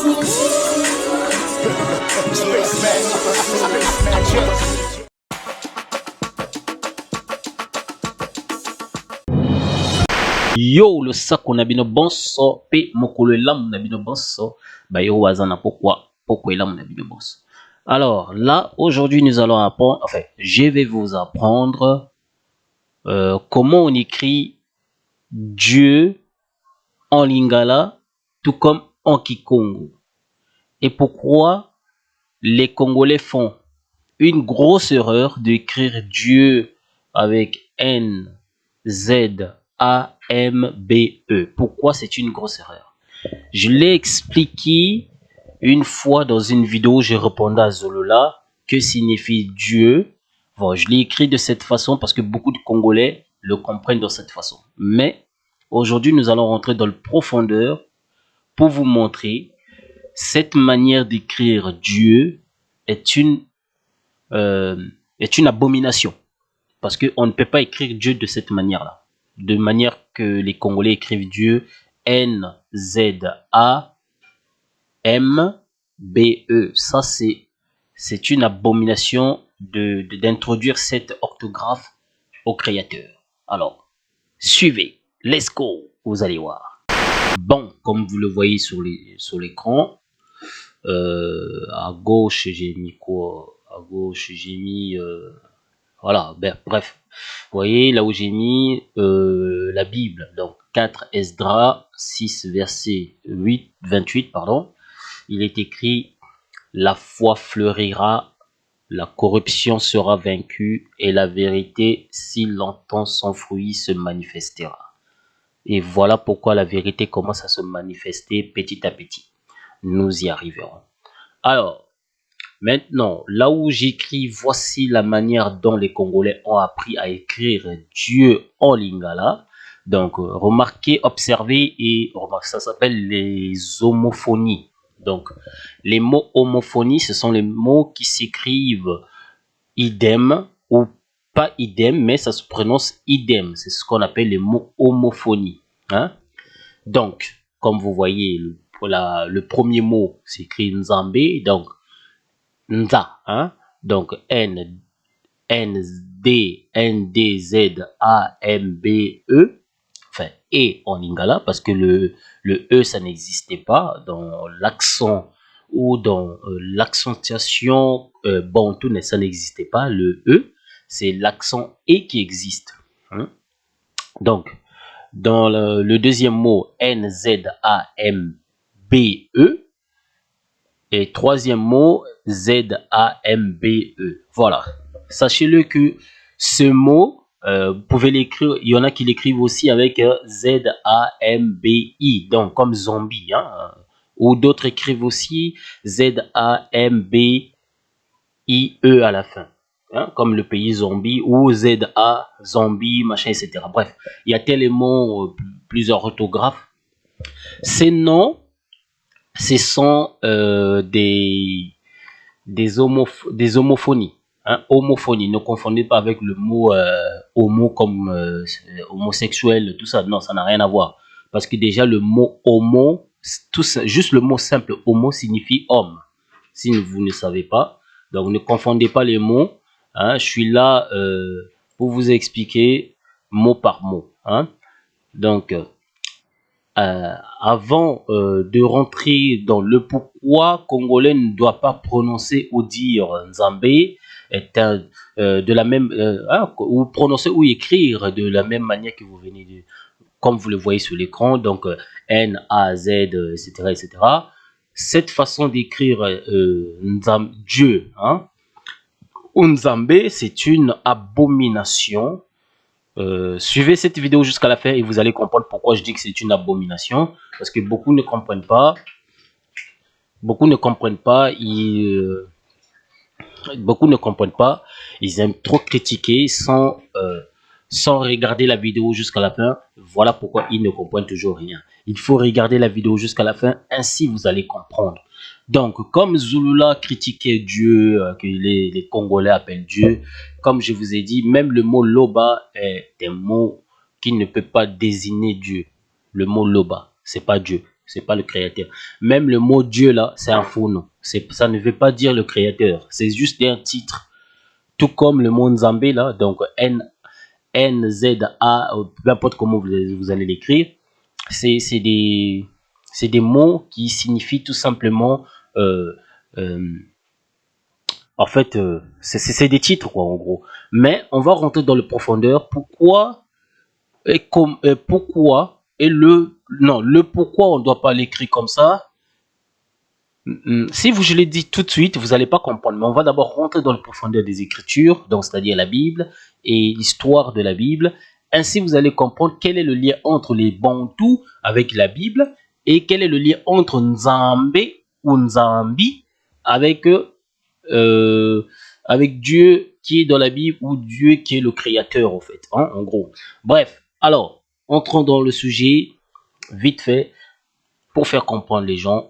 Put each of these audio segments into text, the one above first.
Yo, le sac on a bien bonso, pe mokolo lam on a bien bonso, bah yo wazana pourquoi lam on a bien bonso. Alors là, aujourd'hui nous allons apprendre, enfin, je vais vous apprendre comment on écrit Dieu en lingala, tout comme en kikongo. Et pourquoi les Congolais font une grosse erreur d'écrire Dieu avec N, Z, A, M, B, E. Pourquoi c'est une grosse erreur? Je l'ai expliqué une fois dans une vidéo, j'ai répondu à Zolola, que signifie Dieu. Bon, je l'ai écrit de cette façon parce que beaucoup de Congolais le comprennent de cette façon. Mais aujourd'hui, nous allons rentrer dans le profondeur pour vous montrer cette manière d'écrire Dieu est une abomination. Parce qu'on ne peut pas écrire Dieu de cette manière-là. De manière que les Congolais écrivent Dieu N, Z, A, M, B, E. Ça, c'est une abomination d'introduire cette orthographe au créateur. Alors, suivez. Let's go. Vous allez voir. Bon, comme vous le voyez sur l'écran, à gauche, j'ai mis quoi? À gauche, j'ai mis... voilà, ben, bref. Vous voyez, là où j'ai mis la Bible. Donc, 4 Esdras 6, verset 28, pardon. Il est écrit, la foi fleurira, la corruption sera vaincue et la vérité, s'il entend son fruit, se manifestera. Et voilà pourquoi la vérité commence à se manifester petit à petit. Nous y arriverons. Alors, maintenant, là où j'écris, voici la manière dont les Congolais ont appris à écrire Dieu en lingala. Donc, remarquez, observez et remarquez, ça s'appelle les homophonies. Donc, les mots homophonie, ce sont les mots qui s'écrivent idem ou pas idem, mais ça se prononce idem. C'est ce qu'on appelle les mots homophonie. Hein? Donc, comme vous voyez, le premier mot s'écrit Nzambe, donc Nza, hein? Donc N, D, Z, A, M, B, E, enfin, E en lingala, parce que le E, ça n'existait pas dans l'accent ou dans l'accentuation bantou, ça n'existait pas, le E, c'est l'accent E qui existe. Hein? Donc, dans le deuxième mot, N, Z, A, M, B, E, et troisième mot, Z-A-M-B-E. Voilà. Sachez-le que ce mot, vous pouvez l'écrire, il y en a qui l'écrivent aussi avec Z-A-M-B-I, donc comme zombie. Hein, ou d'autres écrivent aussi Z-A-M-B-I-E à la fin. Hein, comme le pays zombie ou Z-A, zombie, machin, etc. Bref, il y a tellement plusieurs orthographes. Ces noms, ce sont des homophonies. Hein, homophonie, ne confondez pas avec le mot homo comme homosexuel, tout ça. Non, ça n'a rien à voir. Parce que déjà, le mot homo, juste le mot simple homo signifie homme. Si vous ne savez pas. Donc, ne confondez pas les mots. Hein, je suis là pour vous expliquer mot par mot. Hein. Donc, avant de rentrer dans le pourquoi Congolais ne doit pas prononcer ou dire Nzambe est de la même ou prononcer ou écrire de la même manière que vous venez de, comme vous le voyez sur l'écran, donc N A Z etc etc. Cette façon d'écrire Dieu, hein, Nzambe, c'est une abomination. Suivez cette vidéo jusqu'à la fin et vous allez comprendre pourquoi je dis que c'est une abomination. Parce que beaucoup ne comprennent pas. Beaucoup ne comprennent pas. Beaucoup ne comprennent pas. Ils aiment trop critiquer sans regarder la vidéo jusqu'à la fin. Voilà pourquoi ils ne comprennent toujours rien. Il faut regarder la vidéo jusqu'à la fin. Ainsi, vous allez comprendre. Donc, comme Zulula critiquait Dieu, que les Congolais appellent Dieu, comme je vous ai dit, même le mot Loba est un mot qui ne peut pas désigner Dieu. Le mot Loba, c'est pas Dieu. c'est pas le créateur. Même le mot Dieu là, c'est un faux nom. Ça ne veut pas dire le créateur. C'est juste un titre. Tout comme le mot Nzambé là, donc N-Z-A, peu importe comment vous allez l'écrire, c'est des mots qui signifient tout simplement, euh, euh, en fait, c'est des titres quoi en gros. Mais on va rentrer dans le profondeur. Pourquoi pourquoi et le pourquoi on ne doit pas l'écrire comme ça. Si je l'ai dit tout de suite, vous n'allez pas comprendre. Mais on va d'abord rentrer dans le profondeur des Écritures, donc c'est-à-dire la Bible et l'histoire de la Bible. Ainsi, vous allez comprendre quel est le lien entre les Bantous avec la Bible et quel est le lien entre Nzambé ou Nzambi avec, avec Dieu qui est dans la Bible ou Dieu qui est le créateur, en fait, hein, en gros. Bref, alors, entrons dans le sujet vite fait pour faire comprendre les gens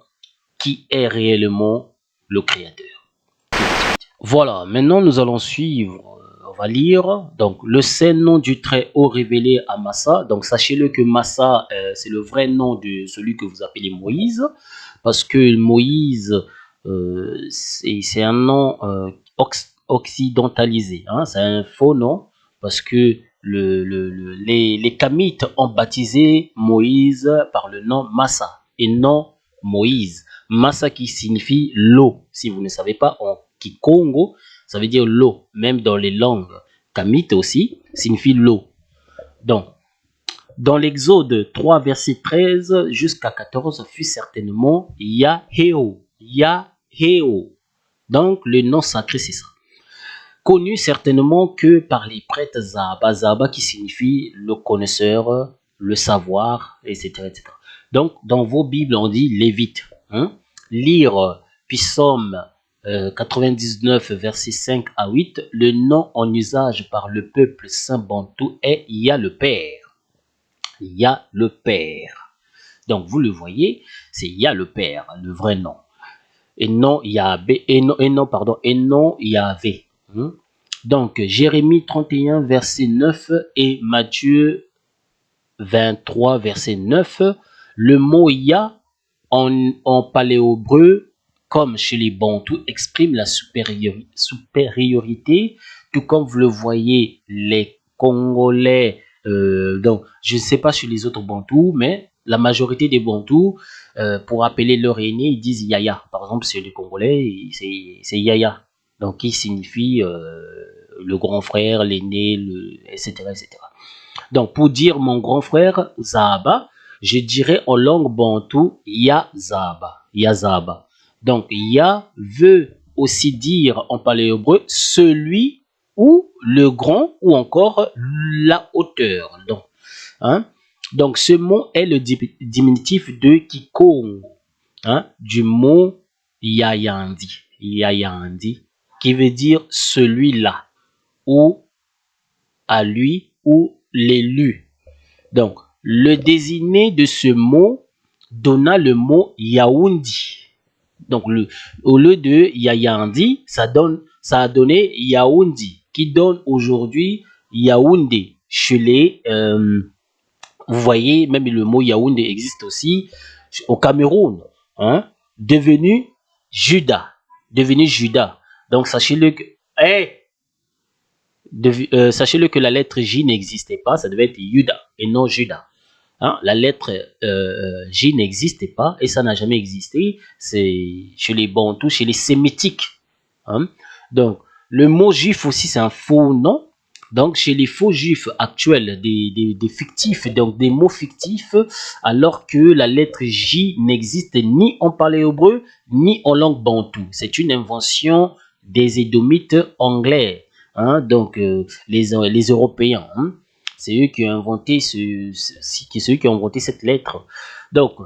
qui est réellement le créateur. Voilà, maintenant nous allons suivre, on va lire, donc le saint nom du Très-Haut révélé à Massa. Donc sachez-le que Massa, c'est le vrai nom de celui que vous appelez Moïse, parce que Moïse, c'est un nom occidentalisé, hein, c'est un faux nom, parce que les Kamites ont baptisé Moïse par le nom Massa, et non Moïse. Massa qui signifie l'eau. Si vous ne savez pas, en Kikongo, ça veut dire l'eau. Même dans les langues kamites aussi, signifie l'eau. Donc, dans l'Exode 3, verset 13 jusqu'à 14, fut certainement Yahéo. Yahéo. Donc, le nom sacré, c'est ça. Connu certainement que par les prêtres Zaba. Zaba qui signifie le connaisseur, le savoir, etc., etc. Donc, dans vos Bibles, on dit Lévite. Hein? Lire Psaume 99, versets 5 à 8, le nom en usage par le peuple saint bantou est Yah le Père. Yah le Père. Donc, vous le voyez, c'est Yah le Père, le vrai nom. Et non Yahvé, et non Yahvé. Donc, Jérémie 31, verset 9 et Matthieu 23, verset 9, le mot Yah en paléobreu, comme chez les Bantous, exprime la supériorité, tout comme vous le voyez, les Congolais, donc je ne sais pas chez les autres Bantous, mais la majorité des Bantous, pour appeler leur aîné, ils disent Yaya. Par exemple, chez les Congolais, c'est Yaya, donc qui signifie le grand frère, l'aîné, etc., etc. Donc, pour dire mon grand frère Zaba, je dirais en langue bantou Ya Zaba. Ya Zaba. Donc, Ya veut aussi dire en paléobreu celui ou le grand ou encore la hauteur. Donc, hein? Donc ce mot est le diminutif de Kikongo, hein? Du mot Yayandi. Yayandi, qui veut dire celui-là ou à lui ou l'élu. Donc, le désigné de ce mot donna le mot Yaoundi. Donc, au lieu de Yayandi, ça a donné Yaoundi, qui donne aujourd'hui Yaoundé. Chez les, vous voyez, même le mot Yaoundé existe aussi au Cameroun, hein, devenu Juda. Devenu Juda. Donc, sachez-le que... Hey, sachez-le que la lettre J n'existait pas, ça devait être Yuda et non Juda. Hein, la lettre J n'existait pas et ça n'a jamais existé. C'est chez les Bantous, chez les Sémitiques. Hein. Donc, le mot juif aussi, c'est un faux nom. Donc, chez les faux juifs actuels, des fictifs, donc des mots fictifs, alors que la lettre J n'existe ni en paléobreu, ni en langue bantou. C'est une invention des Édomites anglais. Hein, donc les Européens, hein, c'est eux qui ont inventé cette lettre. Donc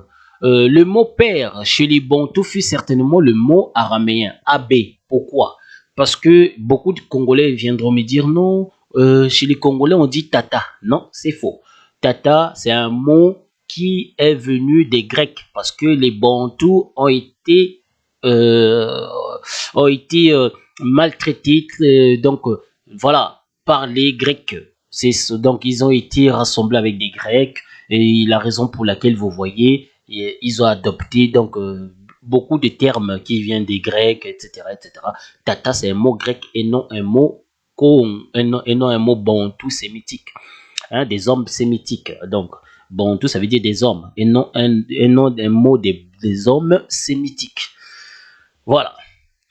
le mot père chez les Bantous fut certainement le mot araméen Abbé. Pourquoi? Parce que beaucoup de Congolais viendront me dire non, chez les Congolais on dit tata. Non, c'est faux. Tata, c'est un mot qui est venu des Grecs parce que les Bantous ont été maltraités, donc voilà, par les Grecs. Donc ils ont été rassemblés avec des Grecs et la raison pour laquelle vous voyez ils ont adopté donc beaucoup de termes qui viennent des Grecs, etc., etc. Tata, c'est un mot grec et non un mot et non un mot bantou sémitique, hein, des hommes sémitiques. Donc, bantou, ça veut dire des hommes et non un mot des hommes sémitiques. Voilà.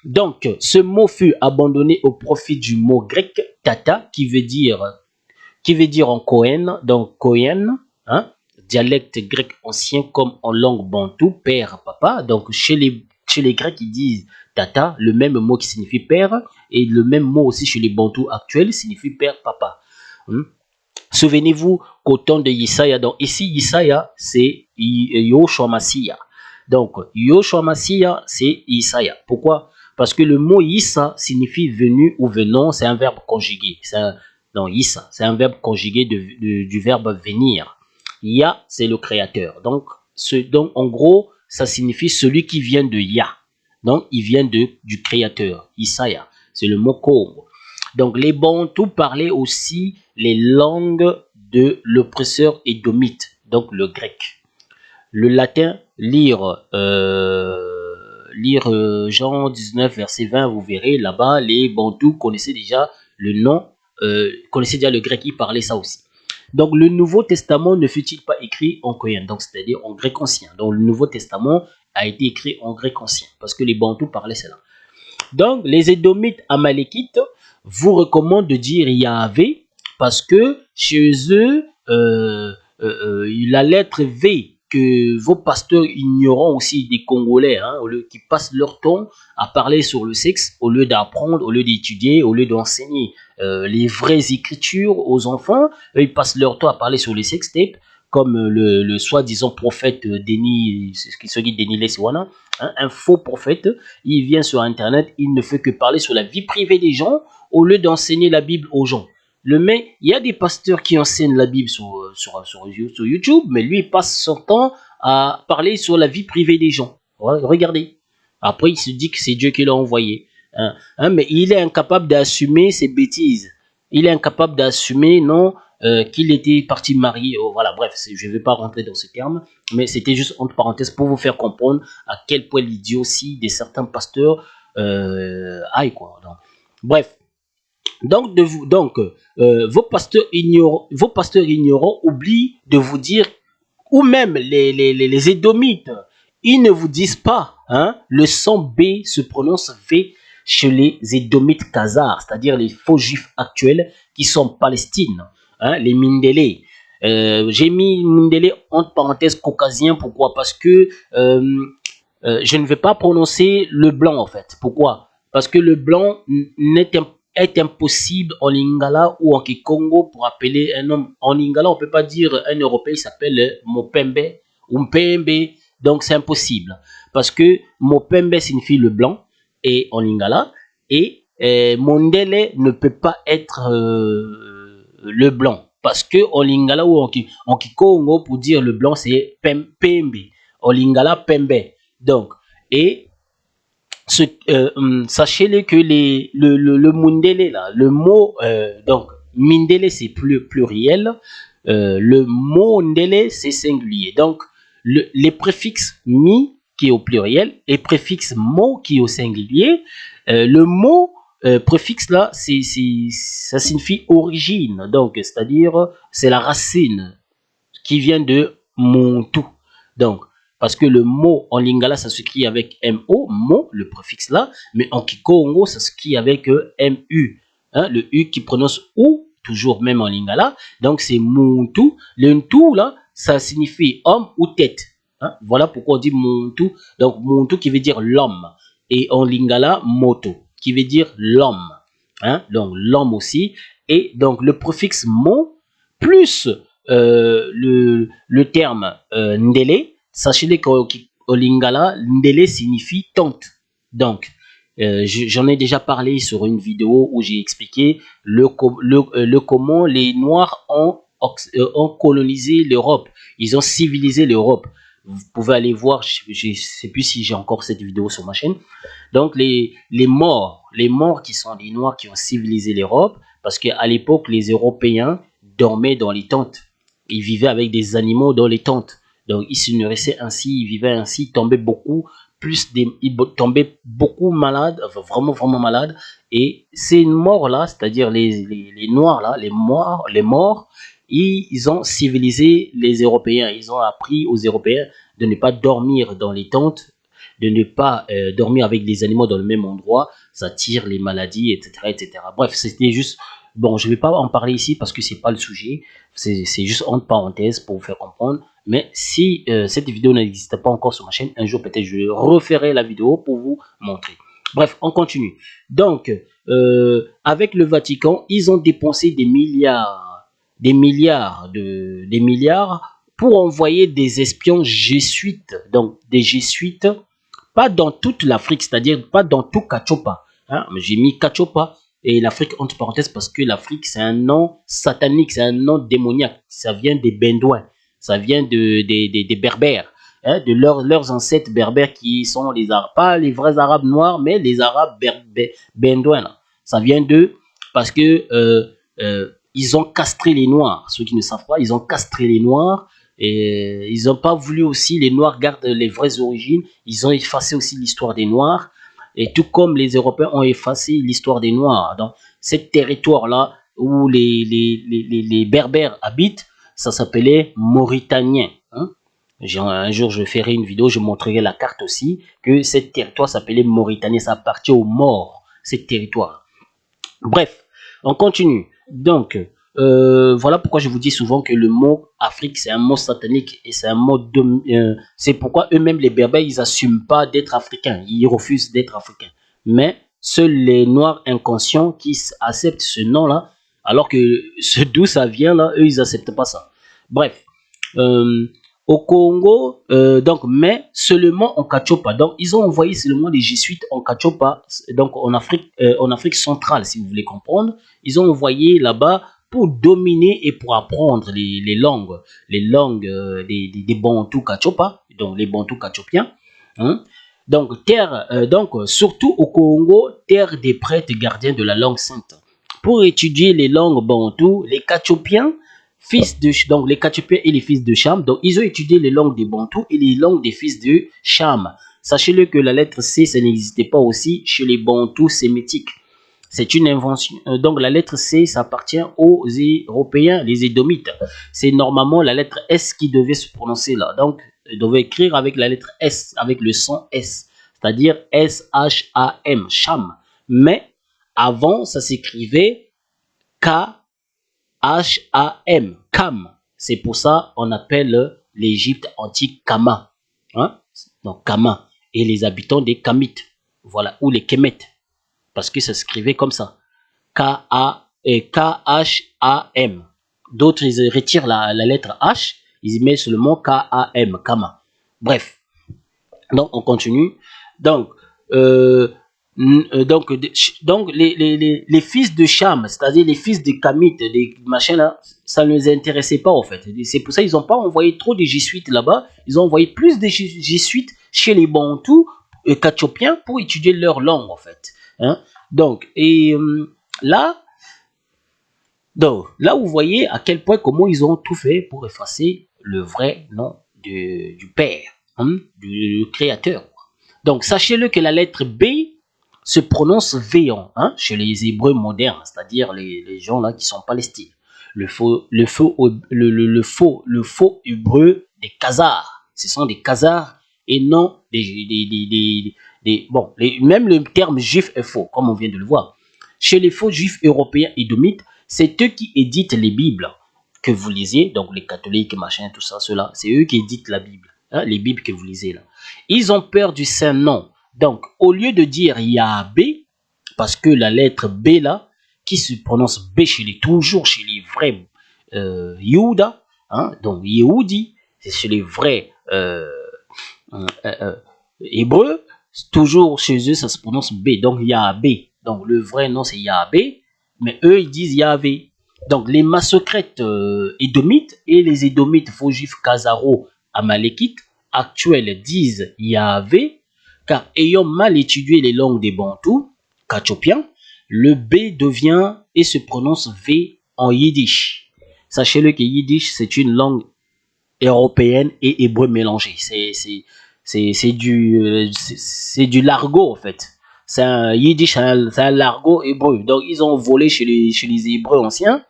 Donc, ce mot fut abandonné au profit du mot grec tata, qui veut dire en Cohen, donc Cohen, hein, dialecte grec ancien comme en langue bantou, père, papa. Donc chez les Grecs, ils disent tata, le même mot qui signifie père, et le même mot aussi chez les bantous actuels signifie père, papa. Souvenez-vous qu'au temps de Yesaya, donc ici Yesaya, c'est Yoshua Mashiach. Donc Yoshua Mashiach, c'est Yesaya. Pourquoi? Parce que le mot Yissa signifie venu ou venant, c'est un verbe conjugué. Non, Yissa, c'est un verbe conjugué du verbe venir. Ya, c'est le créateur. Donc en gros, ça signifie celui qui vient de Ya. Donc, il vient du créateur, Isaya. C'est le mot Congo. Donc, les Bantous parlaient aussi les langues de l'oppresseur édomite, donc le grec. Le latin, lire Jean 19, verset 20, vous verrez, là-bas, les Bantous connaissaient déjà le nom, connaissaient déjà le grec, ils parlaient ça aussi. Donc, le Nouveau Testament ne fut-il pas écrit en koyen, donc c'est-à-dire en grec ancien. Donc, le Nouveau Testament a été écrit en grec ancien, parce que les Bantous parlaient cela. Donc, les Édomites amalékites vous recommandent de dire Yahvé, parce que chez eux, la lettre V que vos pasteurs ignorants aussi des Congolais, hein, qui passent leur temps à parler sur le sexe, au lieu d'apprendre, au lieu d'étudier, au lieu d'enseigner les vraies écritures aux enfants, ils passent leur temps à parler sur les sextapes, comme le soi-disant prophète Denis, ce qui Denis Lesiwana, hein, un faux prophète. Il vient sur Internet, il ne fait que parler sur la vie privée des gens au lieu d'enseigner la Bible aux gens. Il y a des pasteurs qui enseignent la Bible sur YouTube, mais lui, il passe son temps à parler sur la vie privée des gens. Regardez. Après, il se dit que c'est Dieu qui l'a envoyé. Mais il est incapable d'assumer ses bêtises. Il est incapable d'assumer, non, qu'il était parti marier. Oh, voilà, bref, je ne vais pas rentrer dans ce terme, mais c'était juste entre parenthèses pour vous faire comprendre à quel point l'idiotie de certains pasteurs aille, quoi. Donc, bref. Donc, vos pasteurs ignorants oublient de vous dire, ou même les Édomites, ils ne vous disent pas, hein, le son B se prononce V chez les Édomites Khazars, c'est-à-dire les faux juifs actuels qui sont en Palestine, hein, les Mindélé. J'ai mis Mindélé entre parenthèses caucasien, pourquoi? Parce que je ne vais pas prononcer le blanc en fait. Pourquoi? Parce que le blanc est impossible en lingala ou en kikongo pour appeler un homme. En lingala, on ne peut pas dire un Européen s'appelle Mopembe ou Mpembe. Donc c'est impossible. Parce que Mopembe signifie le blanc et en lingala. Et Mondele ne peut pas être le blanc. Parce que en lingala ou en kikongo, pour dire le blanc, c'est Pembe. En lingala, Pembe. Donc, et sachez-le que le Mundele, là, le mot, donc, Mindele, c'est pluriel, le mot Ndele, c'est singulier. Donc, les préfixes mi, qui est au pluriel, et préfixe mo, qui est au singulier, le mot préfixe là, ça signifie origine, donc, c'est-à-dire, c'est la racine qui vient de Montu. Donc, parce que le mot en lingala, ça s'écrit avec MO, mo, le préfixe là, mais en kikongo, ça s'écrit avec MU, hein, le U qui prononce OU, toujours même en lingala. Donc, c'est Muntu. Le Ntu, là, ça signifie homme ou tête. Hein. Voilà pourquoi on dit Muntu. Donc, Muntu qui veut dire l'homme. Et en lingala, Moto, qui veut dire l'homme. Hein. Donc, l'homme aussi. Et donc, le préfixe mo, plus le terme Ndele, sachez qu'au lingala, Ndele signifie tante. Donc, j'en ai déjà parlé sur une vidéo où j'ai expliqué comment les Noirs ont colonisé l'Europe. Ils ont civilisé l'Europe. Vous pouvez aller voir, je ne sais plus si j'ai encore cette vidéo sur ma chaîne. Donc, les morts qui sont les Noirs qui ont civilisé l'Europe, parce qu'à l'époque, les Européens dormaient dans les tentes. Ils vivaient avec des animaux dans les tentes. Donc, ils se nourrissaient ainsi, ils vivaient ainsi, ils tombaient beaucoup, ils tombaient beaucoup malades, enfin, vraiment malades. Et ces morts-là, c'est-à-dire les Noirs, là, les morts, ils ont civilisé les Européens. Ils ont appris aux Européens de ne pas dormir dans les tentes, de ne pas dormir avec des animaux dans le même endroit, ça tire les maladies, etc., etc. Bref, c'était juste, bon, je ne vais pas en parler ici parce que c'est pas le sujet, c'est juste entre parenthèses pour vous faire comprendre. Mais si cette vidéo n'existe pas encore sur ma chaîne, un jour peut-être je referai la vidéo pour vous montrer. Bref, on continue. Donc, avec le Vatican, ils ont dépensé des milliards pour envoyer des espions jésuites, donc des jésuites, pas dans toute l'Afrique, c'est-à-dire pas dans tout Kachopa. Hein? J'ai mis Kachopa et l'Afrique entre parenthèses parce que l'Afrique, c'est un nom satanique, c'est un nom démoniaque. Ça vient des Bédouins, ça vient des Berbères, hein, de leurs ancêtres berbères qui sont les Arabes, pas les vrais Arabes noirs, mais les Arabes Bédouins. Ça vient d'eux parce que ils ont castré les Noirs. Ceux qui ne savent pas, ils ont castré les Noirs. Et ils n'ont pas voulu aussi, les Noirs gardent les vraies origines. Ils ont effacé aussi l'histoire des Noirs. Et tout comme les Européens ont effacé l'histoire des Noirs. Donc, ce territoire-là où les Berbères habitent, ça s'appelait Mauritanien. Hein? Un jour, je ferai une vidéo, je montrerai la carte aussi, que ce territoire s'appelait Mauritanien. Ça appartient aux morts, ce territoire. Bref, on continue. Donc, voilà pourquoi je vous dis souvent que le mot Afrique, c'est un mot satanique et c'est un mot c'est pourquoi eux-mêmes, les Berbères, ils n'assument pas d'être africains. Ils refusent d'être africains. Mais seuls les Noirs inconscients qui acceptent ce nom-là, alors que d'où ça vient, là, eux, ils n'acceptent pas ça. Bref. Au Congo, donc, mais seulement en Kachopa. Donc, ils ont envoyé seulement des jésuites en Kachopa, donc en Afrique centrale, si vous voulez comprendre. Ils ont envoyé là-bas pour dominer et pour apprendre les langues des Bantous Kachopa, donc les Bantous Kachopiens. Hein. Donc, surtout au Congo, terre des prêtres gardiens de la langue sainte. Pour étudier les langues Bantous, les Kachopiens, donc les Kachopiens et les fils de Cham, donc ils ont étudié les langues des Bantous et les langues des fils de Cham. Sachez-le que la lettre C, ça n'existait pas aussi chez les Bantous sémitiques. C'est une invention. Donc la lettre C, ça appartient aux Européens, les Édomites. C'est normalement la lettre S qui devait se prononcer là. Donc, il devait écrire avec la lettre S, avec le son S, c'est-à-dire S-H-A-M, Cham. Mais avant, ça s'écrivait K H-A-M, Kam. C'est pour ça qu'on appelle l'Égypte antique Kama. Hein? Donc Kama. Et les habitants des Kamites. Voilà. Ou les Kémètes. Parce que ça s'écrivait comme ça. K-H-A-M. D'autres, ils retirent la lettre H. Ils y mettent seulement K-A-M. Kama. Bref. Donc, on continue. Donc, les fils de Cham, c'est-à-dire les fils de Kamit, les machins là, ça ne les intéressait pas en fait. C'est pour ça qu'ils n'ont pas envoyé trop de jésuites là-bas. Ils ont envoyé plus de jésuites chez les Bantous Kachopiens pour étudier leur langue en fait. Hein? Donc, et là, vous voyez à quel point comment ils ont tout fait pour effacer le vrai nom du Père, hein, du Créateur. Donc, sachez-le que la lettre B se prononce Véon, hein, chez les Hébreux modernes, c'est-à-dire les gens là qui sont palestiniens. Le faux hébreu des Khazars. Ce sont des Khazars et non même le terme juif est faux, comme on vient de le voir. Chez les faux juifs européens édomites, c'est eux qui éditent les Bibles que vous lisez, donc les catholiques, machin, tout ça, cela, c'est eux qui éditent la Bible, hein, les Bibles que vous lisez là. Ils ont peur du Saint-Nom. Donc, au lieu de dire Yahvé, parce que la lettre B là, qui se prononce B toujours chez les vrais Yehuda, hein, donc Yehudi, c'est chez les vrais Hébreux, toujours chez eux ça se prononce B, donc Yahvé. Donc le vrai nom c'est Yahvé, mais eux ils disent Yahvé. Donc les massocrètes édomites et les édomites faux juifs khazaro amalékites actuels disent Yahvé, car ayant mal étudié les langues des Bantous, kachopiens, le B devient et se prononce V en yiddish. Sachez-le que yiddish c'est une langue européenne et hébreu mélangé. C'est du largot en fait. C'est un yiddish, c'est un largot hébreu. Donc ils ont volé chez les hébreux anciens,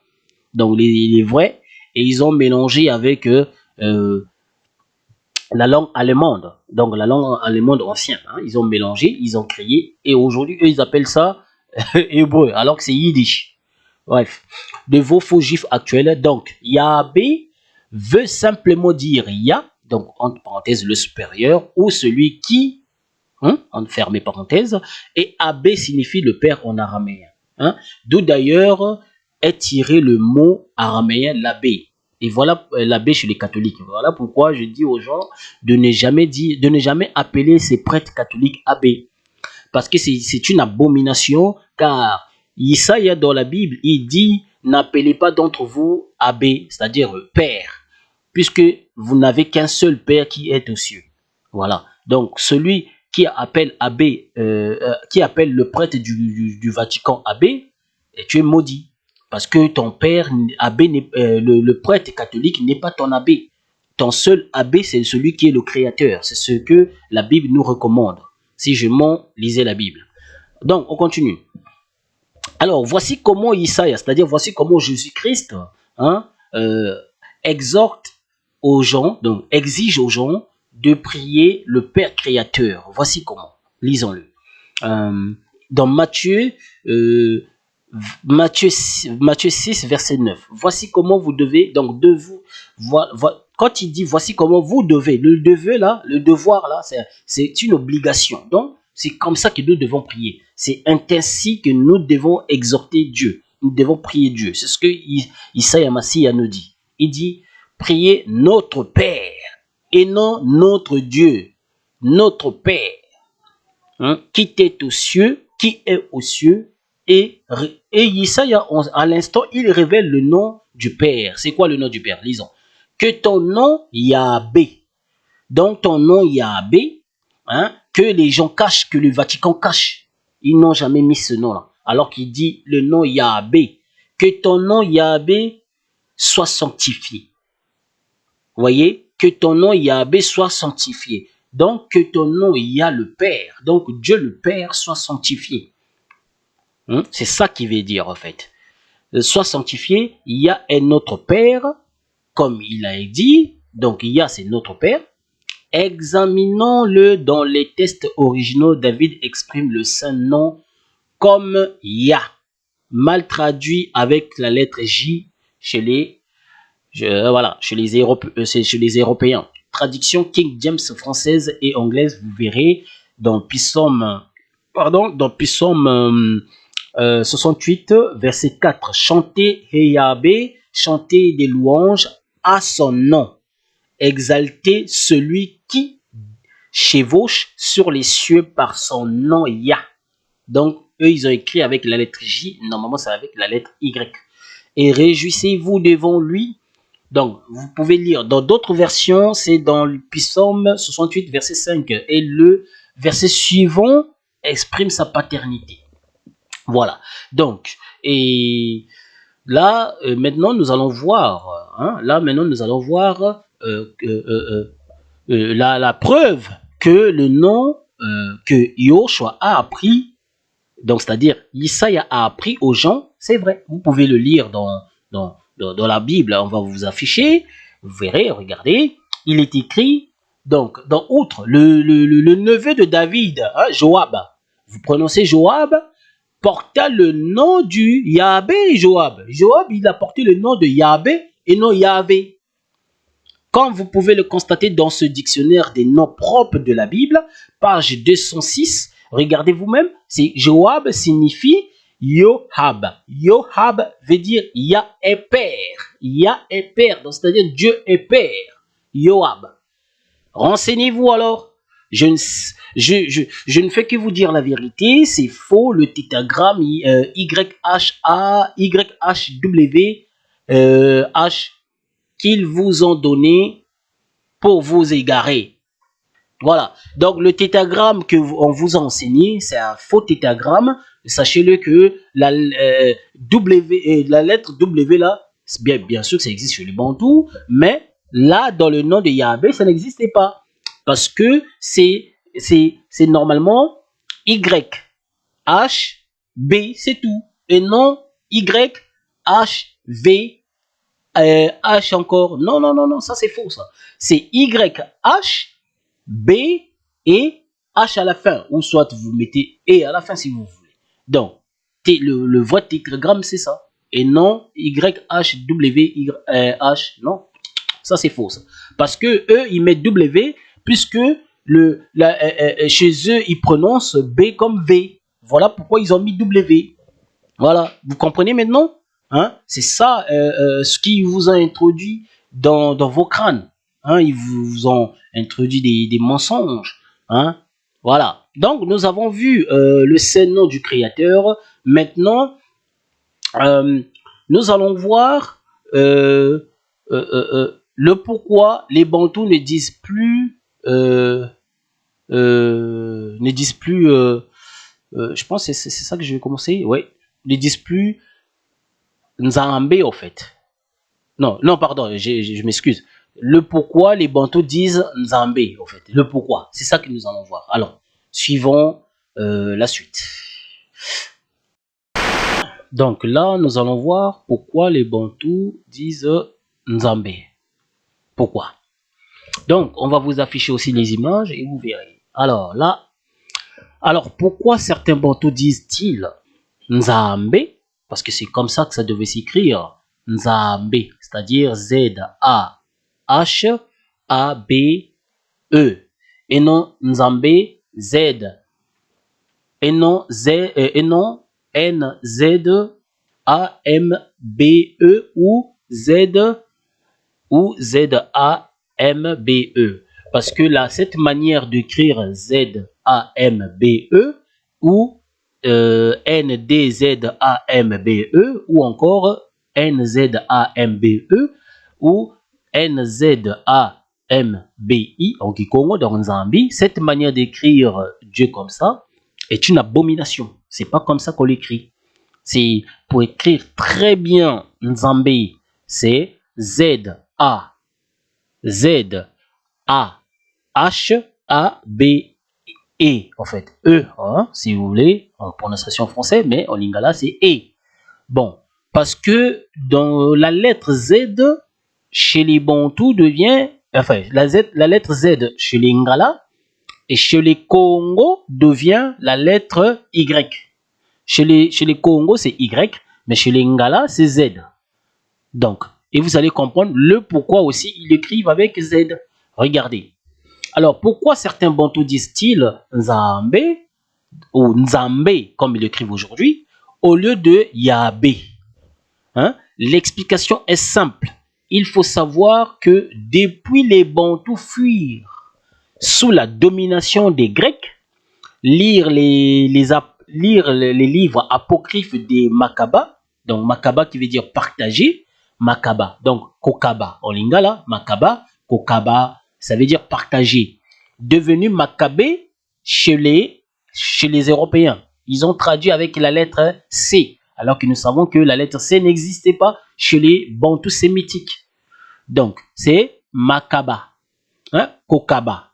donc les vrais, et ils ont mélangé avec la langue allemande. Donc la langue allemande ancienne. Hein. Ils ont mélangé, ils ont créé, et aujourd'hui eux ils appellent ça hébreu, alors que c'est yiddish. Bref, de vos faux juifs actuels. Donc, Yahvé veut simplement dire Yah, donc entre parenthèses le supérieur, ou celui qui, en fermé parenthèse, et Abé signifie le père en araméen. Hein, d'où d'ailleurs est tiré le mot araméen l'abbé. Et voilà l'abbé chez les catholiques. Voilà pourquoi je dis aux gens de ne jamais appeler ces prêtres catholiques abbés. Parce que c'est une abomination, car Isaïe dans la Bible, il dit n'appelez pas d'entre vous abbé, c'est-à-dire père, puisque vous n'avez qu'un seul père qui est aux cieux. Voilà. Donc celui qui appelle abbé, qui appelle le prêtre du Vatican abbé, tu es maudit. Parce que ton père, abbé, le prêtre catholique n'est pas ton abbé. Ton seul abbé, c'est celui qui est le créateur. C'est ce que la Bible nous recommande. Si je m'en lisais la Bible. Donc, on continue. Alors, voici comment Isaïe, c'est-à-dire voici comment Jésus-Christ hein, exhorte aux gens, donc exige aux gens de prier le Père créateur. Voici comment. Lisons-le. Dans Matthieu 6, verset 9. Voici comment vous devez, donc de vous, quand il dit voici comment vous devez, le devoir là, c'est une obligation. Donc, c'est comme ça que nous devons prier. C'est ainsi que nous devons exhorter Dieu. Nous devons prier Dieu. C'est ce que Isaïe Massia nous dit. Il dit, priez notre Père et non notre Dieu. Notre Père, qui est aux cieux, et Isaïe, à l'instant, il révèle le nom du Père. C'est quoi le nom du Père? Lisons. Que ton nom Yahvé. Donc ton nom Yahvé, que les gens cachent, que le Vatican cache. Ils n'ont jamais mis ce nom-là. Alors qu'il dit le nom Yahvé. Que ton nom Yahvé soit sanctifié. Vous voyez? Que ton nom Yahvé soit sanctifié. Donc que ton nom Yah le Père, donc Dieu le Père soit sanctifié. C'est ça qui veut dire en fait. Soit sanctifié, Yah est notre Père, comme il a dit, donc Yah c'est notre Père. Examinons-le dans les textes originaux. David exprime le Saint-Nom comme Yah, mal traduit avec la lettre J chez les Européens. Traduction King James française et anglaise, vous verrez dans Psaume 68, verset 4. Chantez Yahvé, chantez des louanges à son nom. Exaltez celui qui chevauche sur les cieux par son nom Yah. Donc, eux, ils ont écrit avec la lettre J. Normalement, c'est avec la lettre Y. Et réjouissez-vous devant lui. Donc, vous pouvez lire dans d'autres versions, c'est dans le Psaume 68, verset 5. Et le verset suivant exprime sa paternité. Voilà. Donc, et là, maintenant, nous allons voir. La preuve que le nom que Yoshua a appris, donc c'est-à-dire Isaïe a appris aux gens, c'est vrai. Vous pouvez le lire dans la Bible, on va vous afficher, vous verrez, regardez, il est écrit, donc, outre le neveu de David, Joab, vous prononcez Joab, porta le nom du Yahvé Joab. Joab, il a porté le nom de Yahvé et non Yahvé. Comme vous pouvez le constater dans ce dictionnaire des noms propres de la Bible, page 206, regardez vous-même, c'est Joab signifie Yohab. Yohab veut dire Yah est père. Yah est père, donc c'est-à-dire Dieu est père. Yohab. Renseignez-vous alors. Je ne fais que vous dire la vérité, c'est faux, le tétragramme YHW H qu'ils vous ont donné pour vous égarer. Voilà, donc le tétragramme qu'on vous a enseigné, c'est un faux tétragramme. Sachez-le que la lettre W là, bien sûr que ça existe chez les Bantous, mais Là, dans le nom de Yahvé, ça n'existait pas. Parce que c'est normalement Y, H, B, c'est tout. Et non Y, H, V, H encore. Non, non, non, non, ça c'est faux ça. C'est Y, H, B et H à la fin. Ou soit vous mettez E à la fin si vous voulez. Donc, le vrai tétragramme c'est ça. Et non Y, H, W, Y, H. Non, ça c'est faux ça. Parce que eux, ils mettent W puisque chez eux, ils prononcent B comme V. Voilà pourquoi ils ont mis W. Voilà, vous comprenez maintenant, hein? C'est ça ce qui vous a introduit dans vos crânes. Hein? Ils vous ont introduit des mensonges. Hein? Voilà. Donc, nous avons vu le saint nom du Créateur. Maintenant, nous allons voir le pourquoi les Bantous ne disent plus je pense que c'est ça que je vais commencer. Ouais, ne disent plus Nzambe en fait. Non, non, pardon, je m'excuse. Le pourquoi les Bantous disent Nzambe en fait. Le pourquoi, c'est ça que nous allons voir. Alors, suivons la suite. Donc là, nous allons voir pourquoi les Bantous disent Nzambe. Pourquoi? Donc, on va vous afficher aussi les images et vous verrez. Alors là, pourquoi certains Bantous disent-ils Nzambe? Parce que c'est comme ça que ça devait s'écrire. Nzambe, c'est-à-dire Z-A-H-A-B-E. Et non Nzambe, Z. Et non N-Z-A-M-B-E ou Z-A-M-B-E. Parce que là, cette manière d'écrire Z-A-M-B-E ou N-D-Z-A-M-B-E ou encore N-Z-A-M-B-E ou N-Z-A-M-B-I en Kikongo dans Nzambi, cette manière d'écrire Dieu comme ça est une abomination. C'est pas comme ça qu'on l'écrit. C'est pour écrire très bien Nzambi, c'est Z-A-Z-A-H-A-B-E en fait. E, hein, si vous voulez, en prononciation française, mais en lingala, c'est E. Bon, parce que dans la lettre Z, chez les Bantous devient, enfin, la lettre Z chez les Ngala et chez les Congo devient la lettre Y. Chez les Congo, c'est Y, mais chez les Ngala, c'est Z. Donc, et vous allez comprendre le pourquoi aussi ils écrivent avec Z. Regardez. Alors, pourquoi certains Bantous disent-ils Nzambe ou Nzambe, comme ils l'écrivent aujourd'hui, au lieu de Yahvé? Hein? L'explication est simple. Il faut savoir que depuis les Bantous fuirent sous la domination des Grecs, lire les livres apocryphes des Makaba, donc Makaba qui veut dire partager, Makaba, donc Kokaba en lingala, Makaba, Kokaba, ça veut dire partager. Devenu Makabé chez les Européens. Ils ont traduit avec la lettre C, alors que nous savons que la lettre C n'existait pas chez les Bantous sémitiques. Donc, c'est Makaba, hein, Kokaba.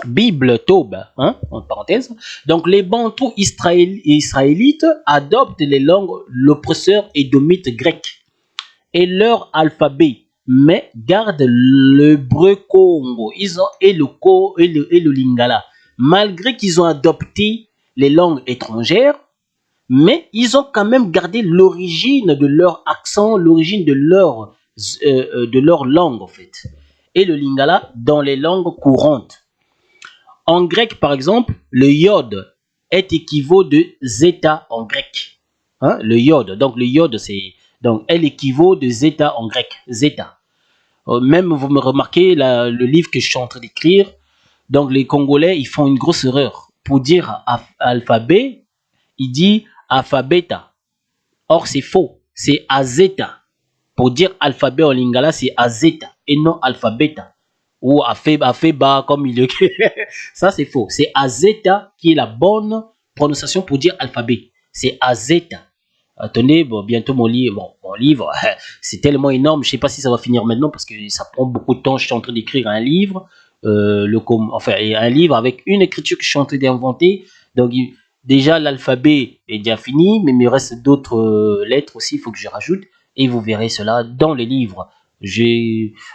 Bible Taube, hein, en parenthèse. Donc, les Bantous israélites adoptent les langues l'oppresseur édomite grec et leur alphabet, mais gardent l'hébreu Congo et le lingala. Malgré qu'ils ont adopté les langues étrangères, mais ils ont quand même gardé l'origine de leur accent, l'origine de leur langue en fait. Et le lingala dans les langues courantes. En grec, par exemple, le iode est équivaut de zeta en grec. Hein, le iode. Donc, le iode, est l'équivaut de zeta en grec. Zeta. Même, vous me remarquez, le livre que je suis en train d'écrire, donc les Congolais, ils font une grosse erreur. Pour dire alphabet, ils disent alphabeta. Or, c'est faux. C'est azeta. Pour dire alphabet en lingala, c'est azeta et non alphabeta. Ou afeba, comme il écrit. Ça, c'est faux. C'est azeta qui est la bonne prononciation pour dire alphabet. C'est azeta. Attendez, bon, bientôt mon livre, bon, mon livre, c'est tellement énorme, je sais pas si ça va finir maintenant parce que ça prend beaucoup de temps. Je suis en train d'écrire un livre, enfin, un livre avec une écriture que je suis en train d'inventer. Donc, déjà, l'alphabet est déjà fini, mais il me reste d'autres lettres aussi, il faut que je rajoute. Et vous verrez cela dans les livres.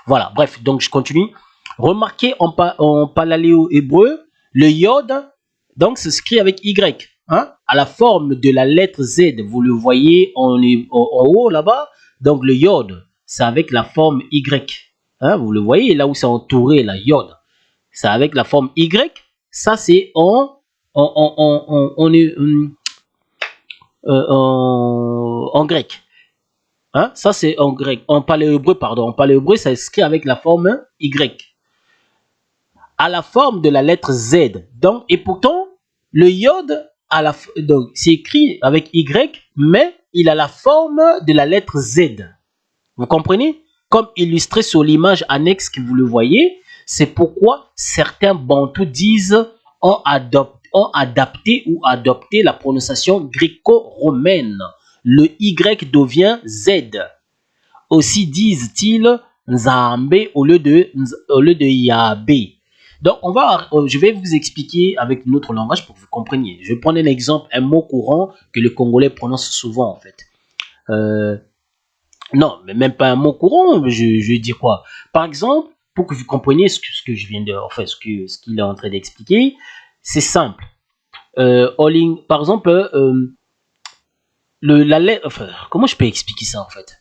Voilà, bref, donc je continue. Remarquez en paléo-hébreu, le yod, donc, c'est écrit avec Y. Hein, à la forme de la lettre Z. Vous le voyez en haut là-bas. Donc, le yod, c'est avec la forme Y. Hein, vous le voyez là où c'est entouré, la yod. C'est avec la forme Y. Ça, c'est en grec. Hein, ça, c'est en grec. En paléo-hébreu, pardon. En paléo-hébreu, ça écrit avec la forme Y. À la forme de la lettre Z. Donc, et pourtant, le yod, donc c'est écrit avec Y, mais il a la forme de la lettre Z. Vous comprenez? Comme illustré sur l'image annexe que vous le voyez, c'est pourquoi certains bantous disent ont adapté ou adopté la prononciation gréco-romaine. Le Y devient Z. Aussi disent-ils Nzambe au lieu de Yahvé. Donc, je vais vous expliquer avec notre langage pour que vous compreniez. Je vais prendre un exemple, un mot courant que les Congolais prononcent souvent, en fait. Non, mais même pas un mot courant, je dis quoi? Par exemple, pour que vous compreniez ce que je viens de... Enfin, ce qu'il est en train d'expliquer, c'est simple. Par exemple, comment je peux expliquer ça, en fait?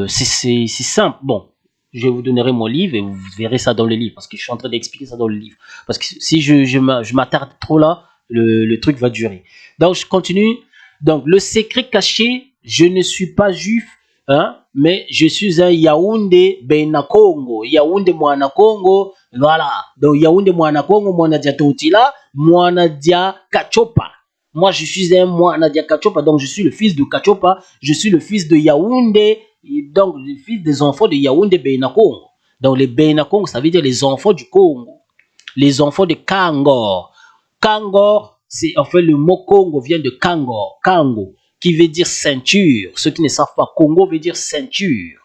C'est simple. Bon, je vous donnerai mon livre et vous verrez ça dans le livre parce que je suis en train d'expliquer ça dans le livre. Parce que si je m'attarde trop là, le truc va durer. Donc, je continue. Donc, le secret caché, je ne suis pas juif, hein, mais je suis un Yaoundé Bena Congo. Yaoundé Moana Congo. Voilà. Donc, Yaoundé Moana Congo, Moana Dia Totila, Moana Dia Kachopa. Moi, je suis un Moana Dia Kachopa, donc je suis le fils de Kachopa, je suis le fils de Yaoundé, donc le fils des enfants de Yaoundé Benakongo. Donc les Benakongo, ça veut dire les enfants du Congo, les enfants de Kangor. Kangor, c'est en fait le mot Congo vient de Kangor, Kango, qui veut dire ceinture. Ceux qui ne savent pas, Congo veut dire ceinture.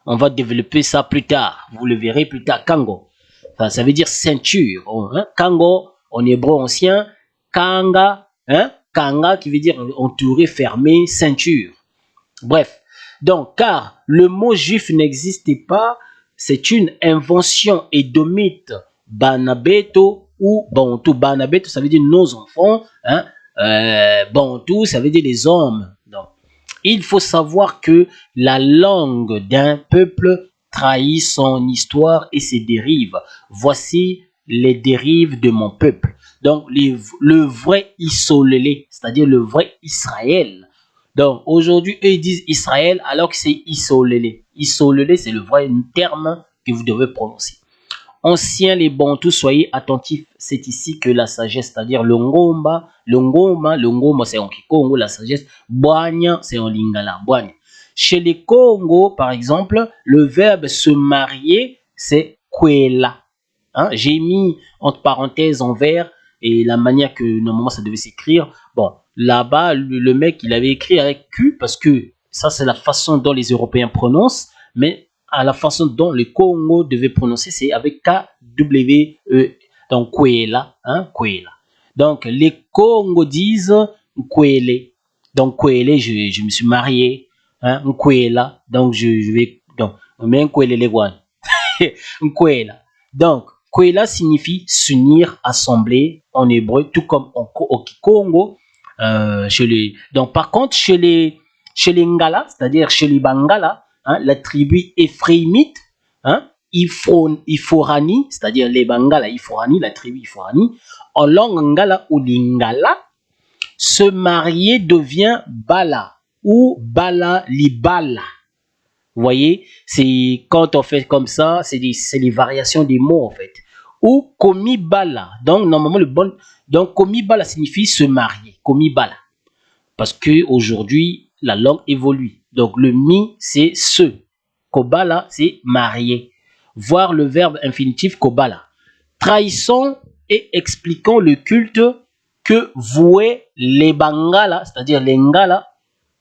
On va développer ça plus tard, vous le verrez plus tard, Kango. Enfin, ça veut dire ceinture. Hein? Kango, en hébreu ancien, Kanga, hein? Kanga qui veut dire entouré, fermé, ceinture. Bref, donc, car le mot juif n'existait pas, c'est une invention édomite, Banabeto ou Bantou. Banabeto, ça veut dire nos enfants, hein? Bantou, ça veut dire les hommes. Donc, il faut savoir que la langue d'un peuple trahit son histoire et ses dérives. Voici les dérives de mon peuple. Donc, le vrai Isolélé, c'est-à-dire le vrai Israël. Donc, aujourd'hui, eux, ils disent Israël alors que c'est Isolélé. Isolélé, c'est le vrai terme que vous devez prononcer. Anciens les Bantous, soyez attentifs, c'est ici que la sagesse, c'est-à-dire le Ngoma c'est en Kikongo, la sagesse, Boanya, c'est en Lingala, Boanya. Chez les Congo, par exemple, le verbe se marier, c'est Kwela. Hein? J'ai mis entre parenthèses en vert et la manière que normalement ça devait s'écrire. Bon, là-bas, le mec, il avait écrit avec Q parce que ça, c'est la façon dont les Européens prononcent, mais à la façon dont le Congo devait prononcer, c'est avec K-W-E. Donc, Kwela, hein, Kwela. Donc, les Congos disent Kwele. Donc, Kwele, je me suis marié, hein, Kwela. Donc, je vais, donc, on met Kwele les guan. Kwela. Donc, Kwela signifie s'unir, assembler en hébreu, tout comme au Congo. Donc, par contre, chez les Ngala, c'est-à-dire chez les Bangala, hein, la tribu éphraïmite, hein, Iforani, c'est-à-dire les Bangala, Iforani, la tribu Iforani, en langue Ngala ou Lingala, se marier devient Bala ou Bala Libala. Vous voyez, c'est quand on fait comme ça, c'est les variations des mots en fait. Ou Komibala. Donc, normalement, donc, Komibala signifie se marier. Komibala. Parce qu'aujourd'hui, la langue évolue. Donc, le mi, c'est se. Kobala, c'est marier. Voir le verbe infinitif Kobala. Trahissons et expliquons le culte que vouaient les Bangala, c'est-à-dire les Ngala,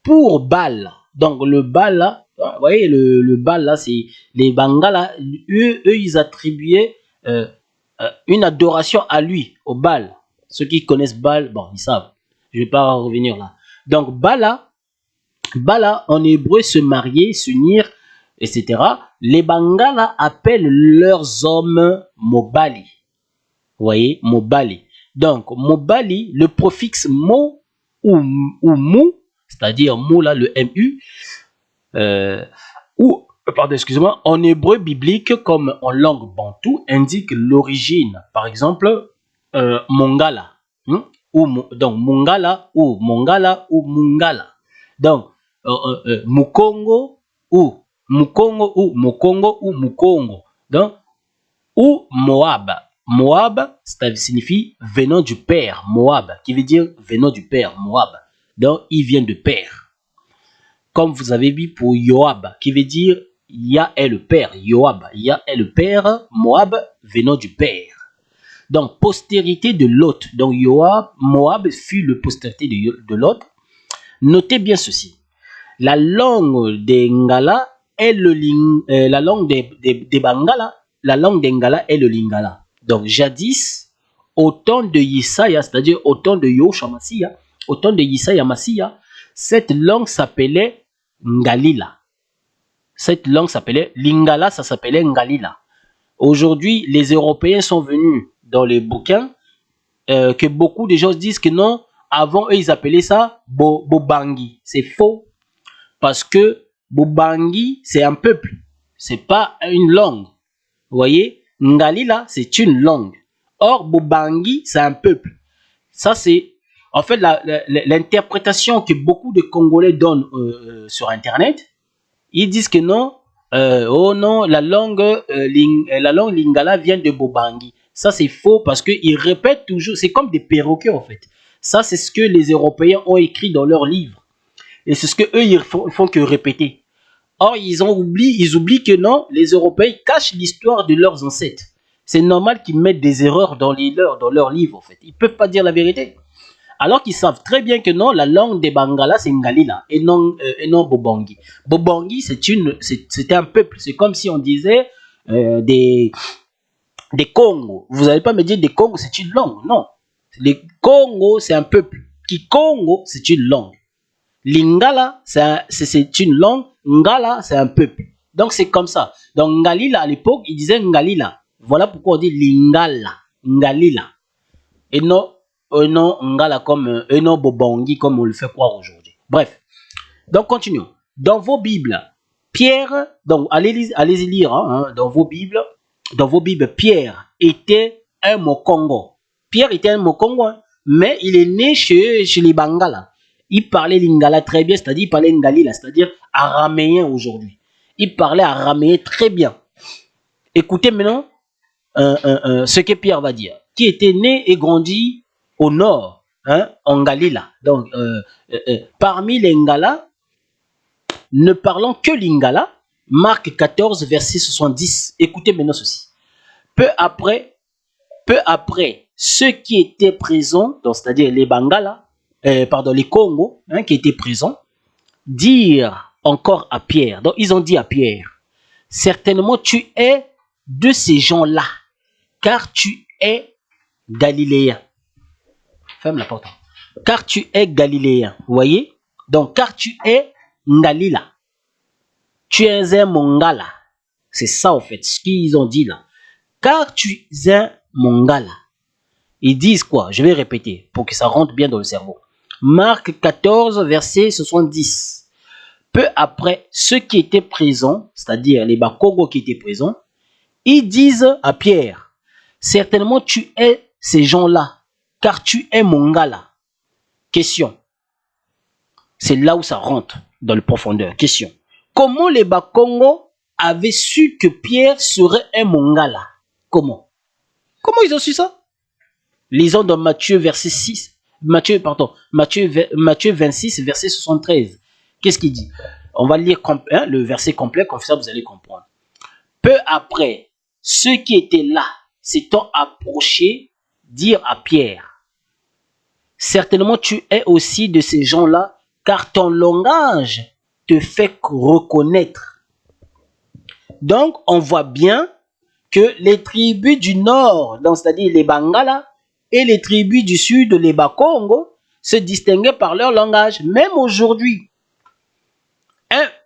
pour Baal. Donc le Baal là, vous voyez le Baal là, c'est les Bangala, eux ils attribuaient une adoration à lui, au Baal. Ceux qui connaissent Baal, bon, ils savent. Je ne vais pas revenir là. Donc Bala en hébreu se marier, s'unir, etc. Les Bangala appellent leurs hommes Mobali. Vous voyez, Mobali. Donc, Mobali, le préfixe mo ou mou, c'est-à-dire mou là, le mu, ou, pardon, excusez-moi, en hébreu biblique comme en langue bantou, indique l'origine. Par exemple, Mongala. Donc, Mongala ou Mungala. Donc, Mukongo ou Mukongo. Donc, ou Moab. Moab, ça signifie venant du père, Moab, qui veut dire venant du père, Moab. Donc, il vient de père. Comme vous avez vu pour Yoab, qui veut dire Ya est le père, Yoab, Ya est le père, Moab, venant du père. Donc, postérité de Lot. Donc, Moab fut le postérité de Lot. Notez bien ceci. La langue des Ngala est la langue des Bangala, la langue des Ngala est le Lingala. Donc, jadis, au temps de Yesaya, c'est-à-dire au temps de Yoshua au temps de Yesaya Massia, cette langue s'appelait Ngalila. Cette langue s'appelait Lingala, ça s'appelait Ngalila. Aujourd'hui, les Européens sont venus dans les bouquins que beaucoup de gens disent que non, avant eux, ils appelaient ça Bobangi. C'est faux. Parce que Bobangi, c'est un peuple. C'est pas une langue. Vous voyez, Ngalila, c'est une langue. Or, Bobangi, c'est un peuple. Ça, c'est en fait l'interprétation que beaucoup de Congolais donnent sur Internet. Ils disent que non, oh non, la langue Lingala vient de Bobangi. Ça, c'est faux parce qu'ils répètent toujours. C'est comme des perroquets, en fait. Ça, c'est ce que les Européens ont écrit dans leurs livres. Et c'est ce que eux ils font que répéter. Or, ils oublient que non, les Européens cachent l'histoire de leurs ancêtres. C'est normal qu'ils mettent des erreurs dans leurs livres, en fait. Ils ne peuvent pas dire la vérité. Alors qu'ils savent très bien que non, la langue des Bangala, c'est Ngalila et non Bobangi. Bobangi, c'était un peuple. C'est comme si on disait des Congos. Vous n'allez pas me dire des Congos, c'est une langue. Non. Les Congos, c'est un peuple. Kikongo, c'est une langue. Lingala, c'est une langue. Ngala, c'est un peuple. Donc, c'est comme ça. Donc, Ngalila, à l'époque, il disait Ngalila. Voilà pourquoi on dit Lingala. Ngalila. Et non Ngala comme et non Bobangi comme on le fait croire aujourd'hui. Bref. Donc, continuons. Dans vos Bibles, Pierre, donc allez-y lire dans vos Bibles, Pierre était un Mokongo. Pierre était un Mokongo, mais il est né chez les Bangala. Il parlait Lingala très bien, c'est-à-dire il parlait Ngalila, c'est-à-dire araméen aujourd'hui. Il parlait araméen très bien. Écoutez maintenant ce que Pierre va dire. Qui était né et grandi au nord, en Galila. Donc, parmi les Ngala, ne parlant que Lingala, Marc 14, verset 70. Écoutez maintenant ceci. Peu après, ceux qui étaient présents, c'est-à-dire les Bangala, les Congo, qui étaient présents, dirent encore à Pierre. Donc, ils ont dit à Pierre, certainement tu es de ces gens-là, car tu es galiléen. Ferme la porte. Car tu es galiléen. Vous voyez? Donc, car tu es Ngalila. Tu es un Mongala. C'est ça, en fait, ce qu'ils ont dit là. Car tu es un Mongala. Ils disent quoi? Je vais répéter pour que ça rentre bien dans le cerveau. Marc 14, verset 70. Peu après, ceux qui étaient présents, c'est-à-dire les Bakongo qui étaient présents, ils disent à Pierre, certainement tu es ces gens-là, car tu es Mongala. Question. C'est là où ça rentre dans le profondeur. Question. Comment les Bakongo avaient su que Pierre serait un Mongala? Comment ils ont su ça? Lisons dans Matthieu, verset 6. Matthieu 26, verset 73. Qu'est-ce qu'il dit? On va lire le verset complet, comme ça vous allez comprendre. Peu après, ceux qui étaient là s'étant approchés dirent à Pierre, certainement tu es aussi de ces gens-là, car ton langage te fait reconnaître. Donc, on voit bien que les tribus du nord, c'est-à-dire les Bangala, et les tribus du sud, les Bakongo, se distinguaient par leur langage. Même aujourd'hui,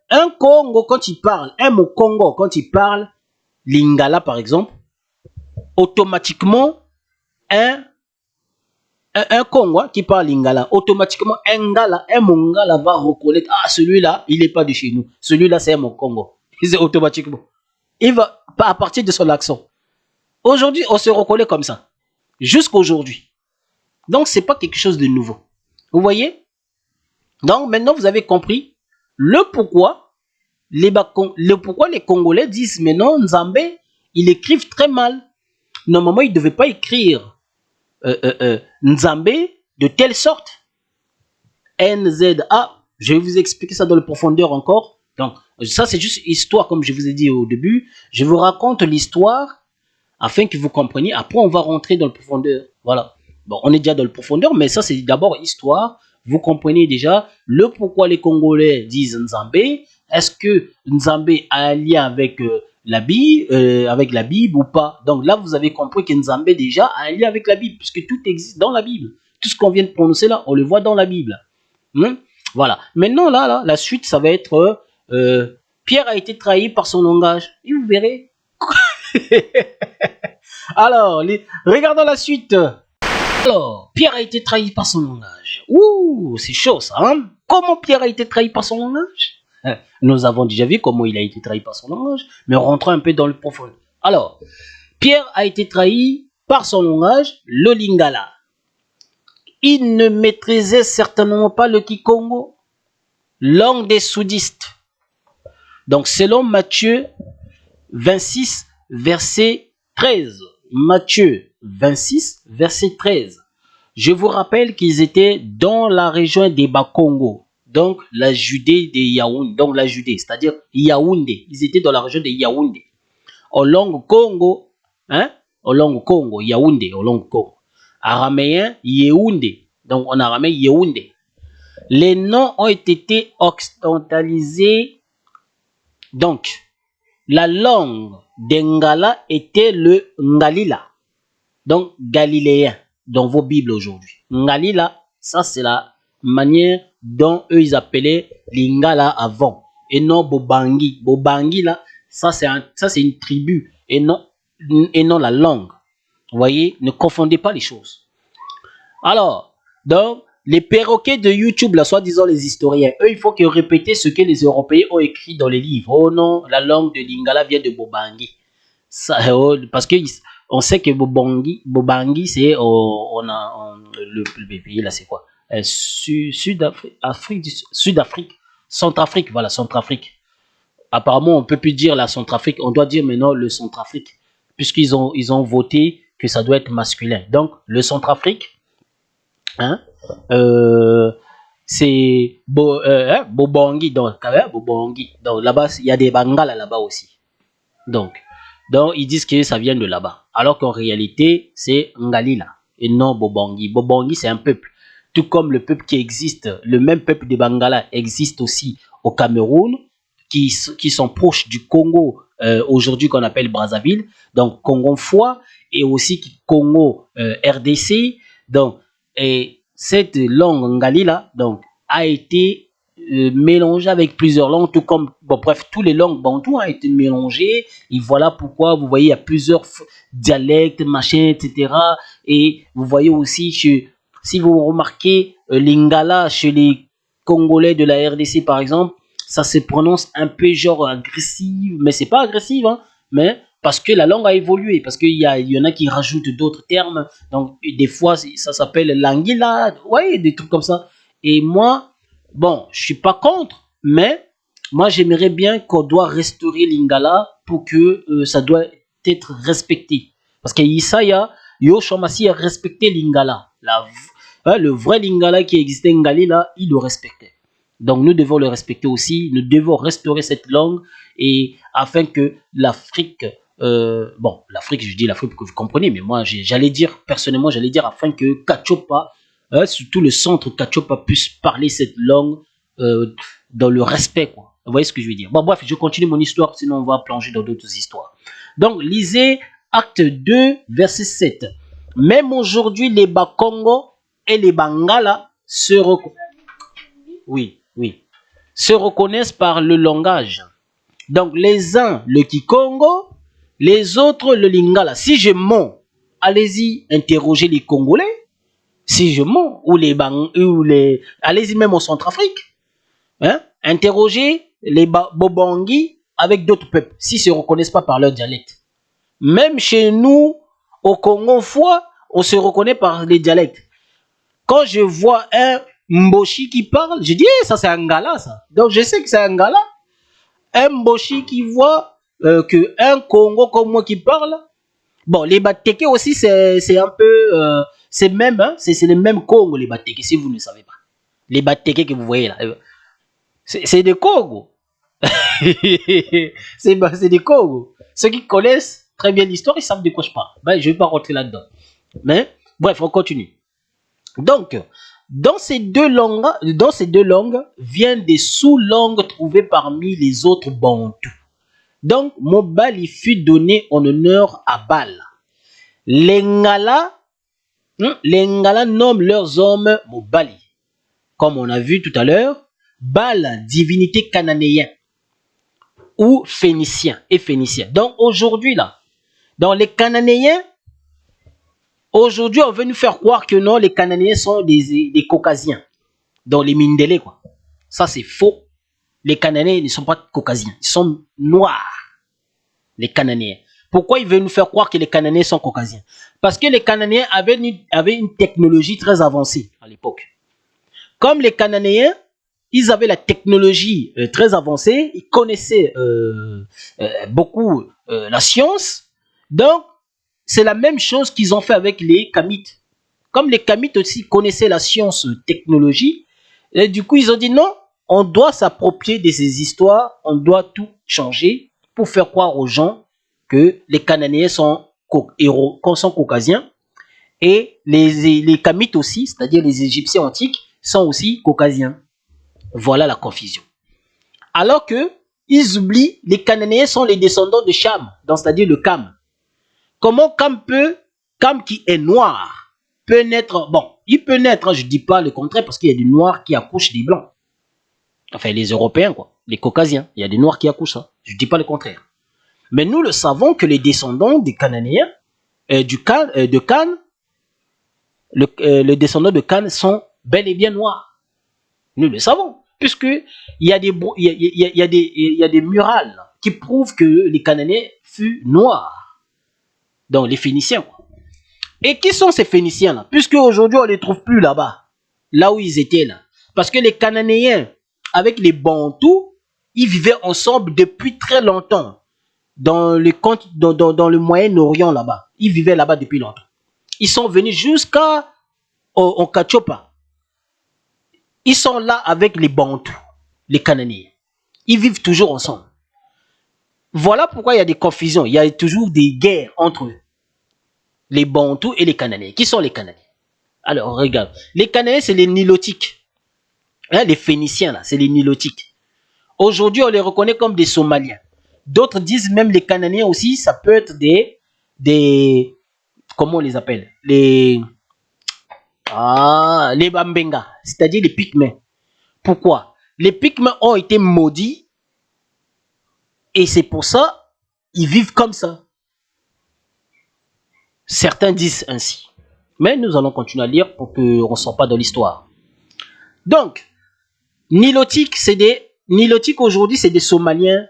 un Congo, quand il parle, un Mokongo, quand il parle Lingala, par exemple, automatiquement, un Congo qui parle Lingala, automatiquement, un Gala, un Mongala va reconnaître, ah, celui-là, il n'est pas de chez nous. Celui-là, c'est un Mokongo. C'est automatiquement. Il va, à partir de son accent. Aujourd'hui, on se reconnaît comme ça. Jusqu'aujourd'hui. Donc, ce n'est pas quelque chose de nouveau. Vous voyez? Donc, maintenant, vous avez compris le pourquoi les Congolais disent, mais non, Nzambé, ils écrivent très mal. Normalement, ils ne devaient pas écrire Nzambé de telle sorte. NZA, je vais vous expliquer ça dans le profondeur encore. Donc, ça, c'est juste histoire, comme je vous ai dit au début. Je vous raconte l'histoire afin que vous compreniez. Après, on va rentrer dans le profondeur. Voilà. Bon, on est déjà dans le profondeur, mais ça, c'est d'abord histoire. Vous comprenez déjà le pourquoi les Congolais disent Nzambé. Est-ce que Nzambé a un lien avec la Bible ou pas? Donc là, vous avez compris que Nzambé déjà a un lien avec la Bible, puisque tout existe dans la Bible. Tout ce qu'on vient de prononcer là, on le voit dans la Bible. Voilà. Maintenant, là, la suite, ça va être Pierre a été trahi par son langage. Et vous verrez. Alors, regardons la suite. Alors, Pierre a été trahi par son langage. Ouh, c'est chaud ça, hein? Comment Pierre a été trahi par son langage? Nous avons déjà vu comment il a été trahi par son langage, mais rentrons un peu dans le profond. Alors, Pierre a été trahi par son langage, le Lingala. Il ne maîtrisait certainement pas le Kikongo, langue des soudistes. Donc, selon Matthieu 26, verset 13. Matthieu 26, verset 13. Je vous rappelle qu'ils étaient dans la région des Bakongo, donc la Judée des Yaoundé, donc la Judée, c'est-à-dire Yaoundé. Ils étaient dans la région de Yaoundé. En langue Congo, en langue Congo, Yaoundé, en langue Congo. Araméen, Yeoundé. Donc en araméen, Yeoundé. Les noms ont été occidentalisés. Donc, la langue d'Engala était le Ngalila. Donc, galiléen, dans vos Bibles aujourd'hui. Ngalila, ça c'est la manière dont eux ils appelaient Lingala avant. Et non Bobangi. Bobangi là, ça c'est une tribu. Et non la langue. Vous voyez, ne confondez pas les choses. Alors, donc, les perroquets de YouTube, là, soi-disant les historiens, eux, il faut qu'ils répètent ce que les Européens ont écrit dans les livres. Oh non, la langue de Lingala vient de Bobangi. Ça, parce que on sait que Bobangi, c'est le pays là, c'est quoi? Sud-Afrique, Centrafrique, voilà, Centrafrique. Apparemment, on peut plus dire la Centrafrique, on doit dire maintenant le Centrafrique, puisqu'ils ont voté que ça doit être masculin. Donc, le Centrafrique, c'est Bobangi, donc Bobangi. Donc là-bas, il y a des Bangala là-bas aussi. Donc, ils disent que ça vient de là-bas. Alors qu'en réalité, c'est Ngalila et non Bobangi. Bobangi, c'est un peuple. Tout comme le peuple qui existe, le même peuple des Bangala existe aussi au Cameroun, qui sont proches du Congo, aujourd'hui qu'on appelle Brazzaville. Donc, Congo-Foi et aussi Congo RDC. Donc, et cette langue Ngalila donc, a été mélangé avec plusieurs langues, tout comme, bon, bref, toutes les langues bantoues ont été mélangées, et voilà pourquoi, vous voyez, il y a plusieurs dialectes, machin, etc. Et vous voyez aussi, si vous remarquez Lingala chez les Congolais de la RDC, par exemple, ça se prononce un peu genre agressif, mais c'est pas agressif, hein, mais parce que la langue a évolué, parce qu'il y en a qui rajoutent d'autres termes, donc des fois, ça s'appelle l'anguilla, ouais, des trucs comme ça. Et moi, bon, je suis pas contre, mais moi j'aimerais bien qu'on doit restaurer Lingala pour que ça doit être respecté. Parce que Isaya, Yoshomasi a respecté Lingala. Le vrai Lingala qui existait Ngalila, il le respectait. Donc nous devons le respecter aussi, nous devons restaurer cette langue et afin que l'Afrique, l'Afrique, je dis l'Afrique pour que vous compreniez, mais moi j'allais dire afin que Kachopa, surtout le centre Kachopa puisse parler cette langue dans le respect, quoi. Vous voyez ce que je veux dire? Bon, bref, je continue mon histoire, sinon on va plonger dans d'autres histoires. Donc, lisez acte 2, verset 7. Même aujourd'hui, les Bakongo et les Bangala se reconnaissent par le langage. Donc, les uns le Kikongo, les autres le Lingala. Si je mens, allez-y interroger les Congolais. Si je mens, allez-y même au Centrafrique. Hein? Interrogez les Bobangui avec d'autres peuples, s'ils ne se reconnaissent pas par leur dialecte. Même chez nous, au Congo, on se reconnaît par les dialectes. Quand je vois un Mboshi qui parle, je dis, ça c'est un Ngala, ça. Donc je sais que c'est un Ngala. Un Mboshi qui voit qu'un Congo comme moi qui parle. Bon, les Bateke aussi, c'est un peu... c'est même, hein, c'est les mêmes Congo, les Bateke, si vous ne savez pas. Les Bateke que vous voyez là. C'est des Congo. c'est des Congo. Ceux qui connaissent très bien l'histoire, ils savent de quoi je parle. Ben, je ne vais pas rentrer là-dedans. Mais, bref, on continue. Donc, dans ces deux langues viennent des sous-langues trouvées parmi les autres bantous. Donc, Mobali fut donné en honneur à Bal. Les Ngala nomment leurs hommes Mobali. Comme on a vu tout à l'heure, Bal, divinité cananéen ou phénicien et phénicien. Donc, aujourd'hui, là, dans les Cananéens, aujourd'hui, on veut nous faire croire que non, les Cananéens sont des Caucasiens. Dans les Mindélé, quoi. Ça, c'est faux. Les Cananéens ne sont pas Caucasiens. Ils sont noirs. Les Cananéens. Pourquoi ils veulent nous faire croire que les Cananéens sont Caucasiens? Parce que les Cananéens avaient une technologie très avancée à l'époque. Comme les Cananéens, ils avaient la technologie très avancée. Ils connaissaient beaucoup la science. Donc, c'est la même chose qu'ils ont fait avec les Kamites. Comme les Kamites aussi connaissaient la science technologie, et du coup, ils ont dit non, on doit s'approprier de ces histoires, on doit tout changer pour faire croire aux gens que les Cananéens sont caucasiens et les Kamites aussi, c'est-à-dire les Égyptiens antiques, sont aussi caucasiens. Voilà la confusion. Alors que ils oublient, les Cananéens sont les descendants de Cham, c'est-à-dire le Cam. Comment Cam qui est noir, peut naître, bon, il peut naître, je ne dis pas le contraire, parce qu'il y a des noirs qui accouchent des blancs. Enfin, les Européens, quoi, les Caucasiens, il y a des noirs qui accouchent, hein. Je ne dis pas le contraire. Mais nous le savons que les descendants des Cananéens, de Cannes, les descendants de Cannes sont bel et bien noirs. Nous le savons, puisque il y a des murales qui prouvent que les Cananéens furent noirs. Donc les Phéniciens, quoi. Et qui sont ces Phéniciens-là? Puisque aujourd'hui on ne les trouve plus là-bas, là où ils étaient là. Parce que les Cananéens, avec les Bantous, ils vivaient ensemble depuis très longtemps. Dans le Moyen-Orient là-bas. Ils vivaient là-bas depuis longtemps. Ils sont venus jusqu'à Kachopa. Ils sont là avec les Bantous, les Cananéens. Ils vivent toujours ensemble. Voilà pourquoi il y a des confusions. Il y a toujours des guerres entre eux. Les Bantous et les Cananéens. Qui sont les Cananéens? Alors, regarde. Les Cananéens, c'est les Nilotiques. Hein, les Phéniciens, là, c'est les Nilotiques. Aujourd'hui, on les reconnaît comme des Somaliens. D'autres disent même les Cananéens aussi, ça peut être des comment on les appelle? Les Bambenga, c'est-à-dire les Pygmées. Pourquoi? Les Pygmées ont été maudits et c'est pour ça ils vivent comme ça. Certains disent ainsi. Mais nous allons continuer à lire pour qu'on ne sorte pas de l'histoire. Donc, Nilotiques aujourd'hui, c'est des Somaliens,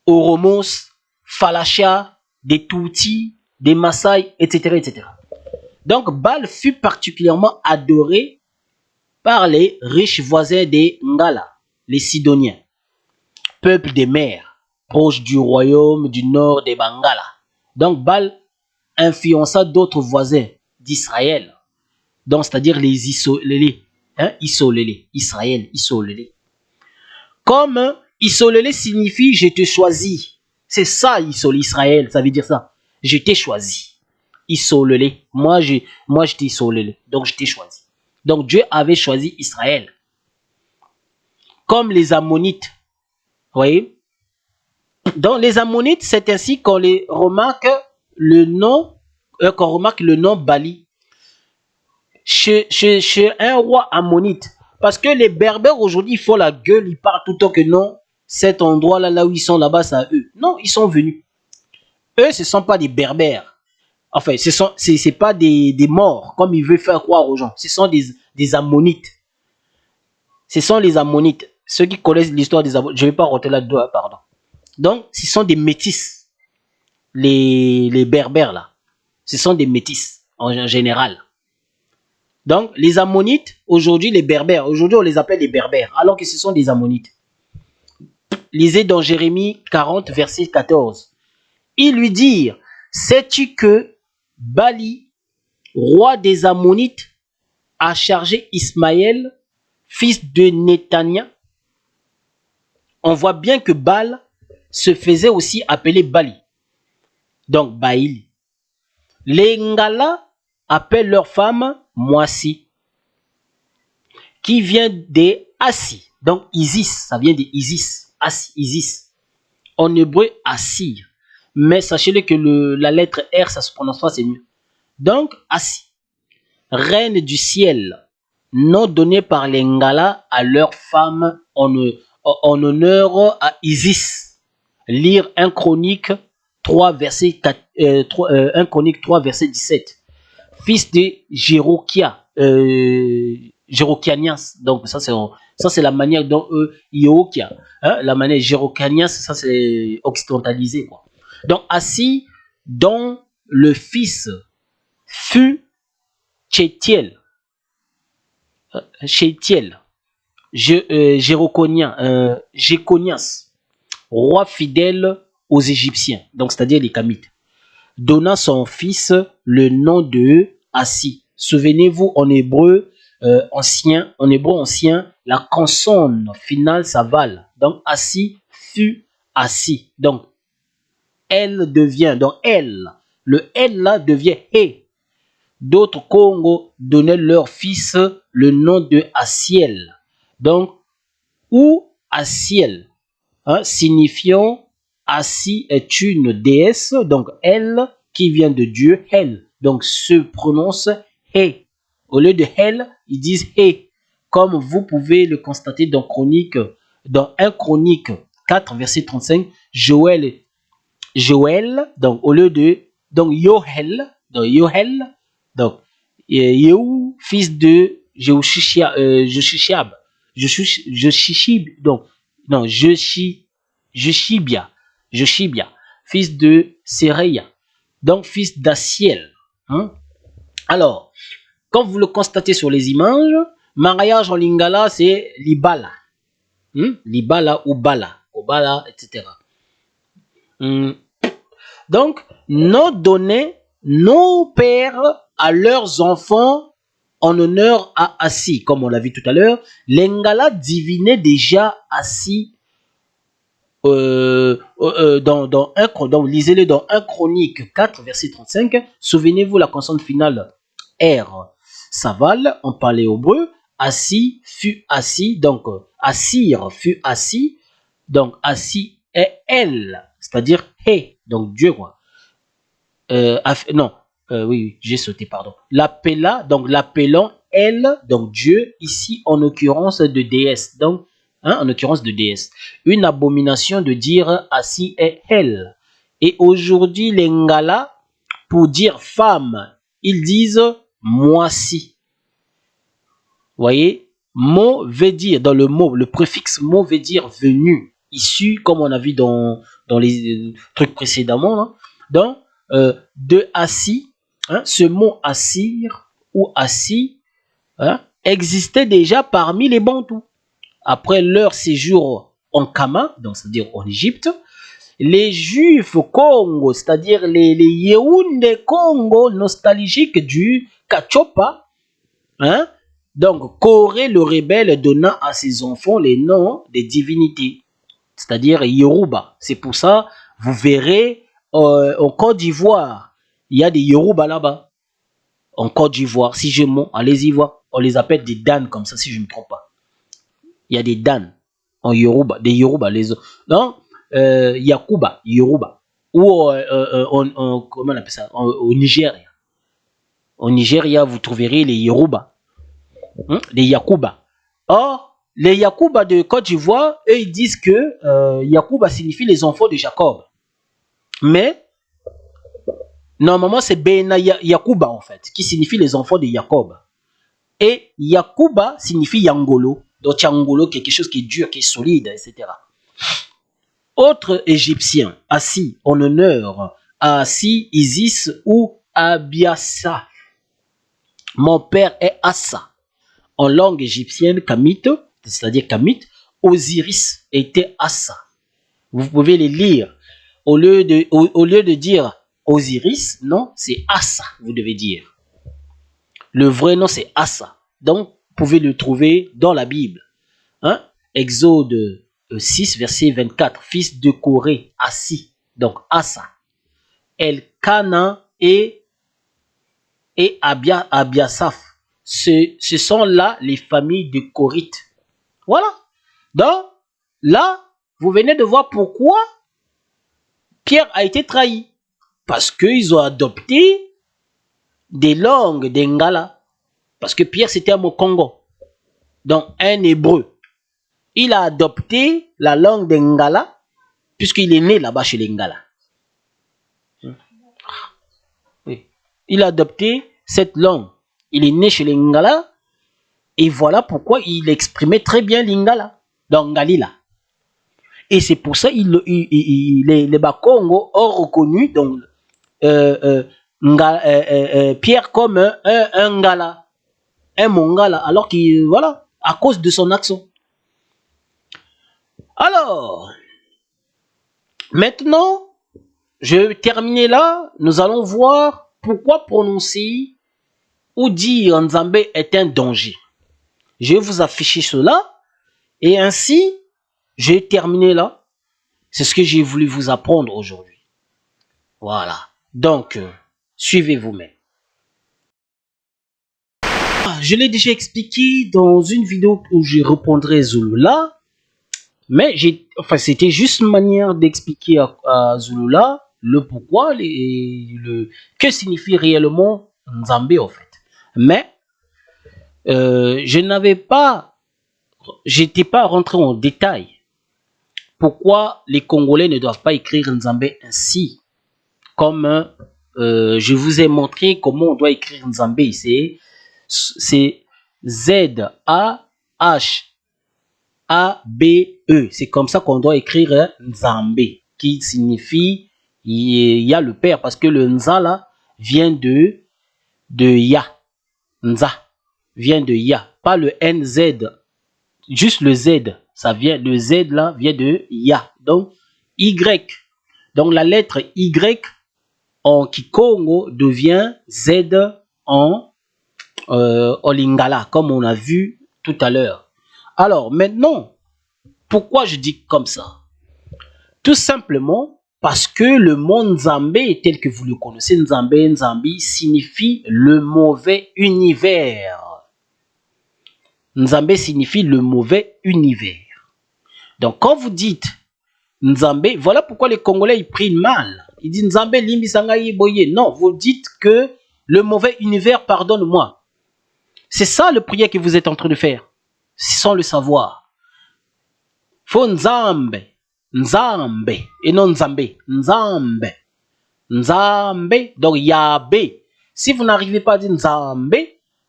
Oromos, Falachia, des Tutsis, des Maasai, etc., etc. Donc, Baal fut particulièrement adoré par les riches voisins des Ngala, les Sidoniens, peuple des mers, proche du royaume du nord des Bangala. Donc, Baal influença d'autres voisins d'Israël, donc c'est-à-dire les Isolélés, Israël, Isolélés. Comme Isolélé signifie je te choisis. C'est ça, Israël, ça veut dire ça. Je t'ai choisi. Isolélé. Moi, je t'ai isolé. Donc, je t'ai choisi. Donc, Dieu avait choisi Israël. comme les Ammonites. Vous voyez? Donc les Ammonites, c'est ainsi qu'on les remarque le nom, qu'on remarque le nom Bali chez un roi ammonite. Parce que les Berbères aujourd'hui, ils font la gueule, ils parlent tout le temps que non, cet endroit-là, là où ils sont là-bas, c'est à eux. Non, ils sont venus. Eux, ce ne sont pas des Berbères. Enfin, c'est pas des morts, comme ils veulent faire croire aux gens. Ce sont des Ammonites. Ce sont les Ammonites. Ceux qui connaissent l'histoire des Ammonites, je ne vais pas rentrer là-dedans, hein, pardon. Donc, ce sont des métis. Les Berbères, là. Ce sont des métis, en général. Donc, les Ammonites, aujourd'hui, les Berbères, aujourd'hui, on les appelle les Berbères, alors que ce sont des Ammonites. Lisez dans Jérémie 40, verset 14. Ils lui dirent, sais-tu que Bali, roi des Ammonites, a chargé Ismaël, fils de Nétania? On voit bien que Baal se faisait aussi appeler Bali. Donc, Baïl. Les Ngala appellent leur femme Moissi, qui vient des Assi. Donc, Isis, ça vient des Isis. Assi, Isis. En hébreu, Assir. Mais sachez-le que la lettre R, ça se prononce pas, c'est mieux. Donc, Assi. Reine du ciel. Nom donné par les Ngala à leur femme en honneur à Isis. Lire 1 Chronique 3, verset 4, 1 Chronique 3, verset 17. Fils de Jérokianias. Donc, ça, c'est la manière dont eux, Iokia, hein, la manière Jérokianias, ça, c'est occidentalisé, quoi. Donc, assis, dont le fils fut Chétiel, Jéconias, roi fidèle aux Égyptiens, donc c'est-à-dire les Kamites, donna son fils le nom de Assi. Souvenez-vous, en hébreu ancien, la consonne finale s'avale. Donc Assi fut Assi. Donc elle devient, donc elle, le elle là devient He. D'autres Congo donnaient leur fils le nom de Assiel. Donc, ou Assiel, hein, signifiant Assi est une déesse, donc elle qui vient de Dieu, elle, donc se prononce He. Au lieu de elle, ils disent He, comme vous pouvez le constater dans dans 1 Chronique 4, verset 35, Joël, donc au lieu de, donc Yohel, donc Yehou, fils de Joshiab, donc non, Joshibia, fils de Sereya, donc fils d'Assiel. Hein? Alors, comme vous le constatez sur les images, mariage en lingala, c'est Libala. Libala ou Bala, Obala, etc. Donc, nos données, nos pères à leurs enfants en honneur à Assi, comme on l'a vu tout à l'heure, les Ngala divinaient déjà Assi lisez-le dans 1 Chronique 4, verset 35. Souvenez-vous, la consonne finale R s'avale en paléo-hébreu. Assi fut assis, donc Assir fut assis, donc Assi est elle, c'est-à-dire He, donc Dieu, quoi. Oui, j'ai sauté, pardon. L'appela, donc l'appelant elle, donc Dieu, ici en occurrence de déesse, donc en l'occurrence de déesse. Une abomination de dire assis est elle. Et aujourd'hui, les Ngala, pour dire femme, ils disent moisi. Vous voyez, mot veut dire, dans le mot, le préfixe mot veut dire venu, issu, comme on a vu dans les trucs précédemment. Hein. Donc, de assis, hein, ce mot assir ou assis hein, existait déjà parmi les Bantous. Après leur séjour en Kama, donc c'est-à-dire en Égypte, les Juifs Congo, c'est-à-dire les Yehoundé Congo nostalgiques du Kachopa, hein, donc Corée le rebelle donna à ses enfants les noms des divinités, c'est-à-dire Yoruba. C'est pour ça, vous verrez, en Côte d'Ivoire, il y a des Yoruba là-bas. En Côte d'Ivoire, si je mens, allez-y voir. On les appelle des Dan comme ça, si je ne me trompe pas. Il y a des Dan. en Yoruba, des Yoruba, les autres. Non, Yakuba, Yoruba. Ou comment on appelle ça, au Nigeria. Au Nigeria, vous trouverez les Yoruba, les Yakuba. Or, les Yakuba de Côte d'Ivoire, eux, ils disent que Yakuba signifie les enfants de Jacob. Mais, normalement, c'est Bena Yakuba, en fait, qui signifie les enfants de Jacob. Et Yakuba signifie Yangolo. Donc, Yangolo, quelque chose qui est dur, qui est solide, etc. Autre Égyptien, Assi, en honneur à Assi, Isis ou Abiassa. Mon père est Assa. En langue égyptienne, Kamit, c'est-à-dire Kamit, Osiris était Assa. Vous pouvez les lire. Au lieu de dire Osiris, non, c'est Assa, vous devez dire. Le vrai nom, c'est Assa. Donc, vous pouvez le trouver dans la Bible. Hein? Exode 6, verset 24. Fils de Corée, Assi. Donc, Assa. Elkana et Abiasaph. Ce sont là les familles de Corite. Voilà. Donc, là, vous venez de voir pourquoi Pierre a été trahi. Parce qu'ils ont adopté des langues d'Engala. Parce que Pierre, c'était un Mokongo. Donc, un hébreu. Il a adopté la langue d'Engala, puisqu'il est né là-bas chez les Ngala. Oui. Il a adopté cette langue. Il est né chez les Ngala, et voilà pourquoi il exprimait très bien l'Ingala, dans Galila. Et c'est pour ça que les Bakongo ont reconnu donc, Pierre comme un Ngala, un Mongala, alors qu'il, voilà, à cause de son accent. Alors, maintenant, je vais terminer là. Nous allons voir pourquoi prononcer ou dire Nzambe est un danger. Je vais vous afficher cela. Et ainsi, je vais terminer là. C'est ce que j'ai voulu vous apprendre aujourd'hui. Voilà. Donc, suivez vous-même. Je l'ai déjà expliqué dans une vidéo où je reprendrai Zulula. Mais c'était juste une manière d'expliquer à Zulula le pourquoi, que signifie réellement Nzambe en fait. Mais j'étais pas rentré en détail. Pourquoi les Congolais ne doivent pas écrire Nzambe ainsi, comme je vous ai montré comment on doit écrire Nzambe. C'est Z-A-H-A-B-E. C'est comme ça qu'on doit écrire Nzambe, qui signifie il y a le Père, parce que le Nza là vient de Ya. Nza vient de Ya, pas le NZ, juste le Z. Ça vient, le Z là vient de Ya. Donc Y. Donc la lettre Y en Kikongo devient Z en Lingala, comme on a vu tout à l'heure. Alors maintenant, pourquoi je dis comme ça? Tout simplement parce que le mot Nzambe, tel que vous le connaissez, Nzambi, signifie le mauvais univers. Nzambe signifie le mauvais univers. Donc quand vous dites Nzambe, voilà pourquoi les Congolais ils prient mal. Ils disent Nzambe limbi sangai boye. Non, vous dites que le mauvais univers pardonne-moi. C'est ça le prière que vous êtes en train de faire, sans le savoir. Faut Nzambe, Nzambe, et non Nzambe, Nzambe, Nzambe, donc Yahvé. Si vous n'arrivez pas à dire Nzambe,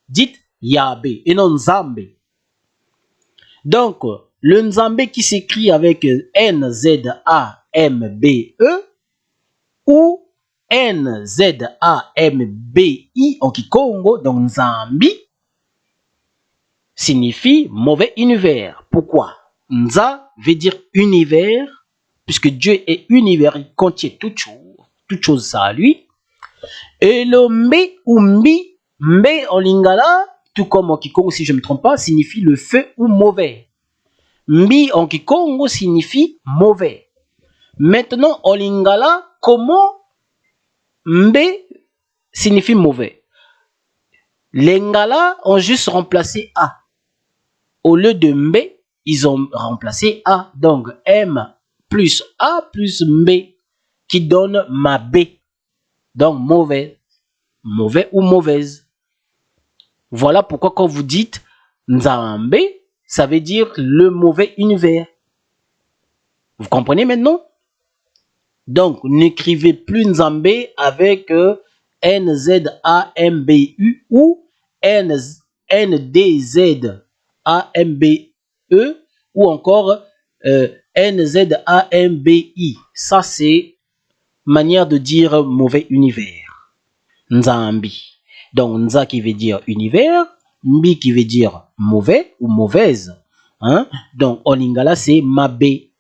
dites Yahvé, et non Nzambe. Donc, le Nzambe qui s'écrit avec N-Z-A-M-B-E ou N-Z-A-M-B-I en Kikongo, donc Nzambi, signifie mauvais univers. Pourquoi? Nza veut dire univers, puisque Dieu est univers, il contient toute chose ça à lui. Et le Mbe ou Mbi, Mbe en Lingala, tout comme en Kikongo si je ne me trompe pas, signifie le feu ou mauvais. Mbi en Kikongo signifie mauvais. Maintenant en Lingala, comment Mbe signifie mauvais? Les Ngala ont juste remplacé A. Au lieu de Mbe, ils ont remplacé A. Donc, M plus A plus B qui donne ma B. Donc, mauvais. Mauvais ou mauvaise. Voilà pourquoi quand vous dites Nzambe, ça veut dire le mauvais univers. Vous comprenez maintenant? Donc, n'écrivez plus Nzambe avec N-Z-A-M-B-U ou N-D-Z-A-M-B-E ou encore N-Z-A-M-B-I. Ça, c'est manière de dire mauvais univers. Nzambi. Donc, Nza qui veut dire univers, Mbi qui veut dire mauvais ou mauvaise. Hein? Donc, en lingala, c'est Mabé.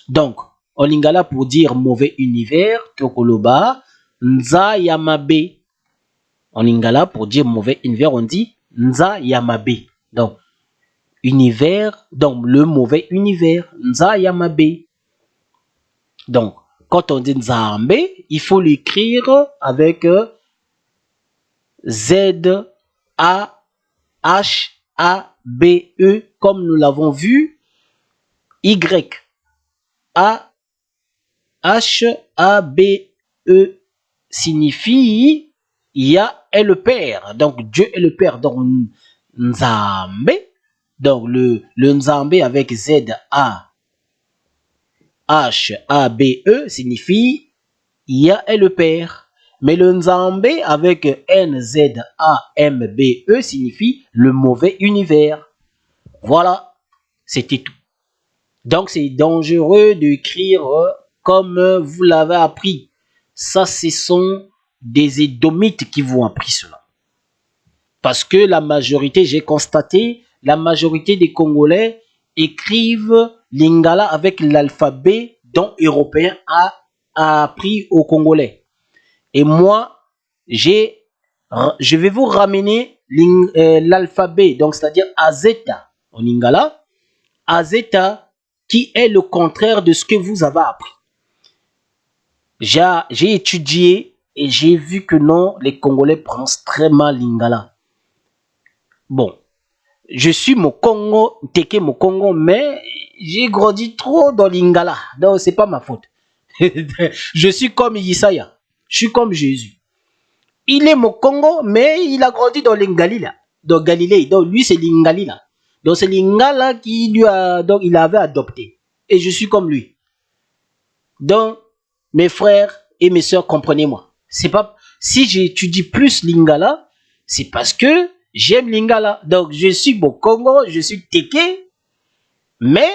Donc, en lingala, pour dire mauvais univers, Tokoloba, Nza Yamabe. En lingala, pour dire mauvais univers, on dit Nza Yamabe. Donc, univers, donc le mauvais univers, Nza Yamabe. Donc, quand on dit Nzambe, il faut l'écrire avec Z-A-H-A-B-E, comme nous l'avons vu, Y-A-H-A-B-E signifie Yah est le Père. Donc, Dieu est le Père. Donc, Nzambe, donc le Nzambe avec Z-A-H-A-B-E signifie Yah est le Père. Mais le Nzambe avec N-Z-A-M-B-E signifie le mauvais univers. Voilà, c'était tout. Donc, c'est dangereux d'écrire comme vous l'avez appris. Ça, ce sont des édomites qui vous ont appris cela. Parce que la majorité, j'ai constaté, la majorité des Congolais écrivent lingala avec l'alphabet dont Européen a appris aux Congolais. Et moi, je vais vous ramener l'alphabet, donc c'est-à-dire Azeta en lingala, Azeta qui est le contraire de ce que vous avez appris. J'ai étudié et j'ai vu que non, les Congolais prononcent très mal lingala. Bon, je suis Mokongo, Teke Mokongo, mais j'ai grandi trop dans lingala, donc c'est pas ma faute. Je suis comme Yesaya, je suis comme Jésus. Il est Mokongo, mais il a grandi dans l'Ingalila, dans Galilée. Donc lui, c'est l'Ingalila. Donc c'est l'Ingala qui lui a, donc il avait adopté. Et je suis comme lui. Donc mes frères et mes sœurs, comprenez-moi. C'est pas si j'étudie plus l'Ingala, c'est parce que j'aime l'Ingala. Donc je suis Mokongo, je suis Teke, mais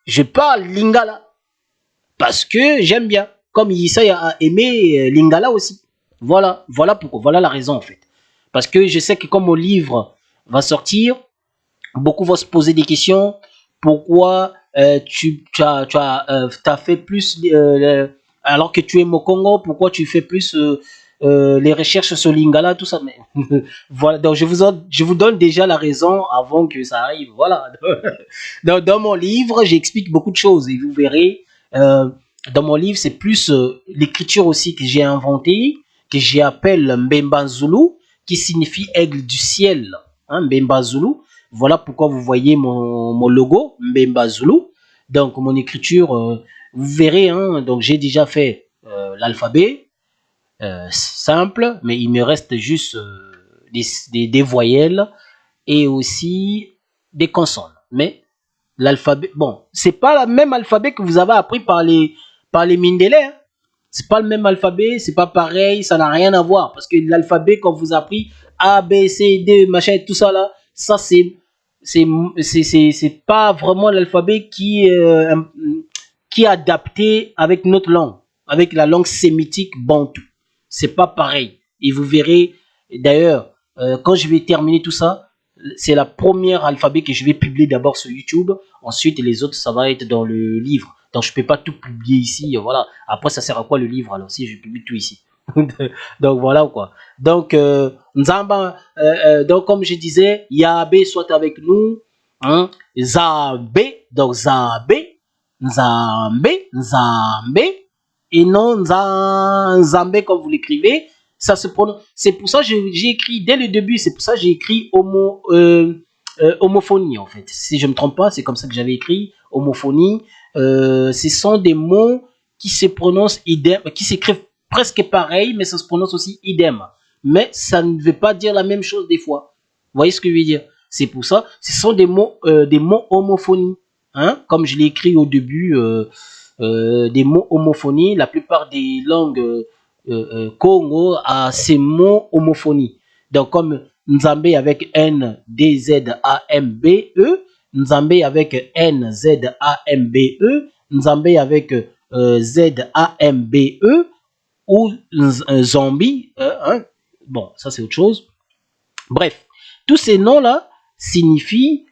je parle l'Ingala parce que j'aime bien. Comme Yesaya a aimé l'Ingala aussi. Voilà pourquoi, voilà la raison en fait. Parce que je sais que comme mon livre va sortir, beaucoup vont se poser des questions. Pourquoi tu as fait plus, alors que tu es Mokongo, pourquoi tu fais plus les recherches sur Lingala, tout ça. Mais voilà, donc je vous donne déjà la raison avant que ça arrive. Voilà. Dans mon livre, j'explique beaucoup de choses et vous verrez. Dans mon livre, c'est plus l'écriture aussi que j'ai inventée, que j'appelle Mbemba Zulu, qui signifie aigle du ciel. Hein, Mbemba Zulu. Voilà pourquoi vous voyez mon logo, Mbemba Zulu. Donc, mon écriture, vous verrez, hein, donc j'ai déjà fait l'alphabet simple, mais il me reste juste des voyelles et aussi des consonnes. Mais l'alphabet, bon, c'est pas le même alphabet que vous avez appris par les Mindélé. Hein. C'est pas le même alphabet, c'est pas pareil, ça n'a rien à voir. Parce que l'alphabet, quand vous avez appris A, B, C, D, machin, tout ça là, ça c'est pas vraiment l'alphabet qui est adapté avec notre langue, avec la langue sémitique bantou. C'est pas pareil. Et vous verrez, d'ailleurs, quand je vais terminer tout ça, c'est la première alphabet que je vais publier d'abord sur YouTube. Ensuite, les autres, ça va être dans le livre. Donc, je peux pas tout publier ici. Voilà. Après, ça sert à quoi le livre alors si je publie tout ici? Donc, voilà quoi. Donc, Nzamba, donc comme je disais, Yahbe soit avec nous. Hein? Zabé, donc Zabé, Nzambe, Nzambe, et non Nzambe comme vous l'écrivez. Ça se prononce. C'est pour ça que j'ai écrit dès le début. C'est pour ça que j'ai écrit homo homophonie en fait. Si je ne me trompe pas, c'est comme ça que j'avais écrit, homophonie. Ce sont des mots qui se prononcent idem, qui s'écrivent presque pareil, mais ça se prononce aussi idem. Mais ça ne veut pas dire la même chose des fois. Vous voyez ce que je veux dire? C'est pour ça, ce sont des mots homophonie. Hein? Comme je l'ai écrit au début, des mots homophonie. La plupart des langues Congo a ces mots homophonie. Donc comme Nzambe avec N-D-Z-A-M-B-E, Nzambe avec N-Z-A-M-B-E, Nzambe avec Z-A-M-B-E, ou zombie. Hein? Bon, ça c'est autre chose. Bref, tous ces noms-là signifient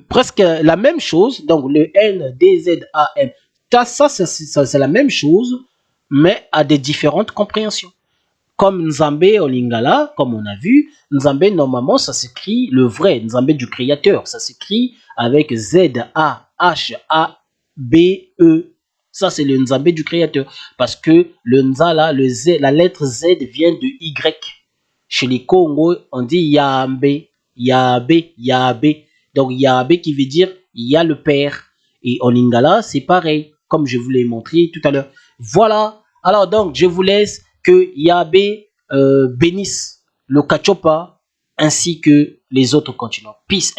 presque la même chose. Donc le N, D, Z, A, M, ça c'est la même chose, mais à des différentes compréhensions. Comme Nzambe au Lingala, comme on a vu, Nzambe normalement ça s'écrit le vrai, Nzambe du créateur, ça s'écrit avec Z-A-H-A-B-E. Ça c'est le Nzambe du créateur. Parce que le Nzala, le Z, la lettre Z vient de Y. Chez les Congo, on dit Yambe, Yabe, Yabe. Donc Yabe qui veut dire il y a le Père. Et en Lingala, c'est pareil, comme je vous l'ai montré tout à l'heure. Voilà. Alors donc, je vous laisse que Yahvé bénisse le Kachopa ainsi que les autres continents. Peace.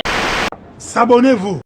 S'abonnez-vous.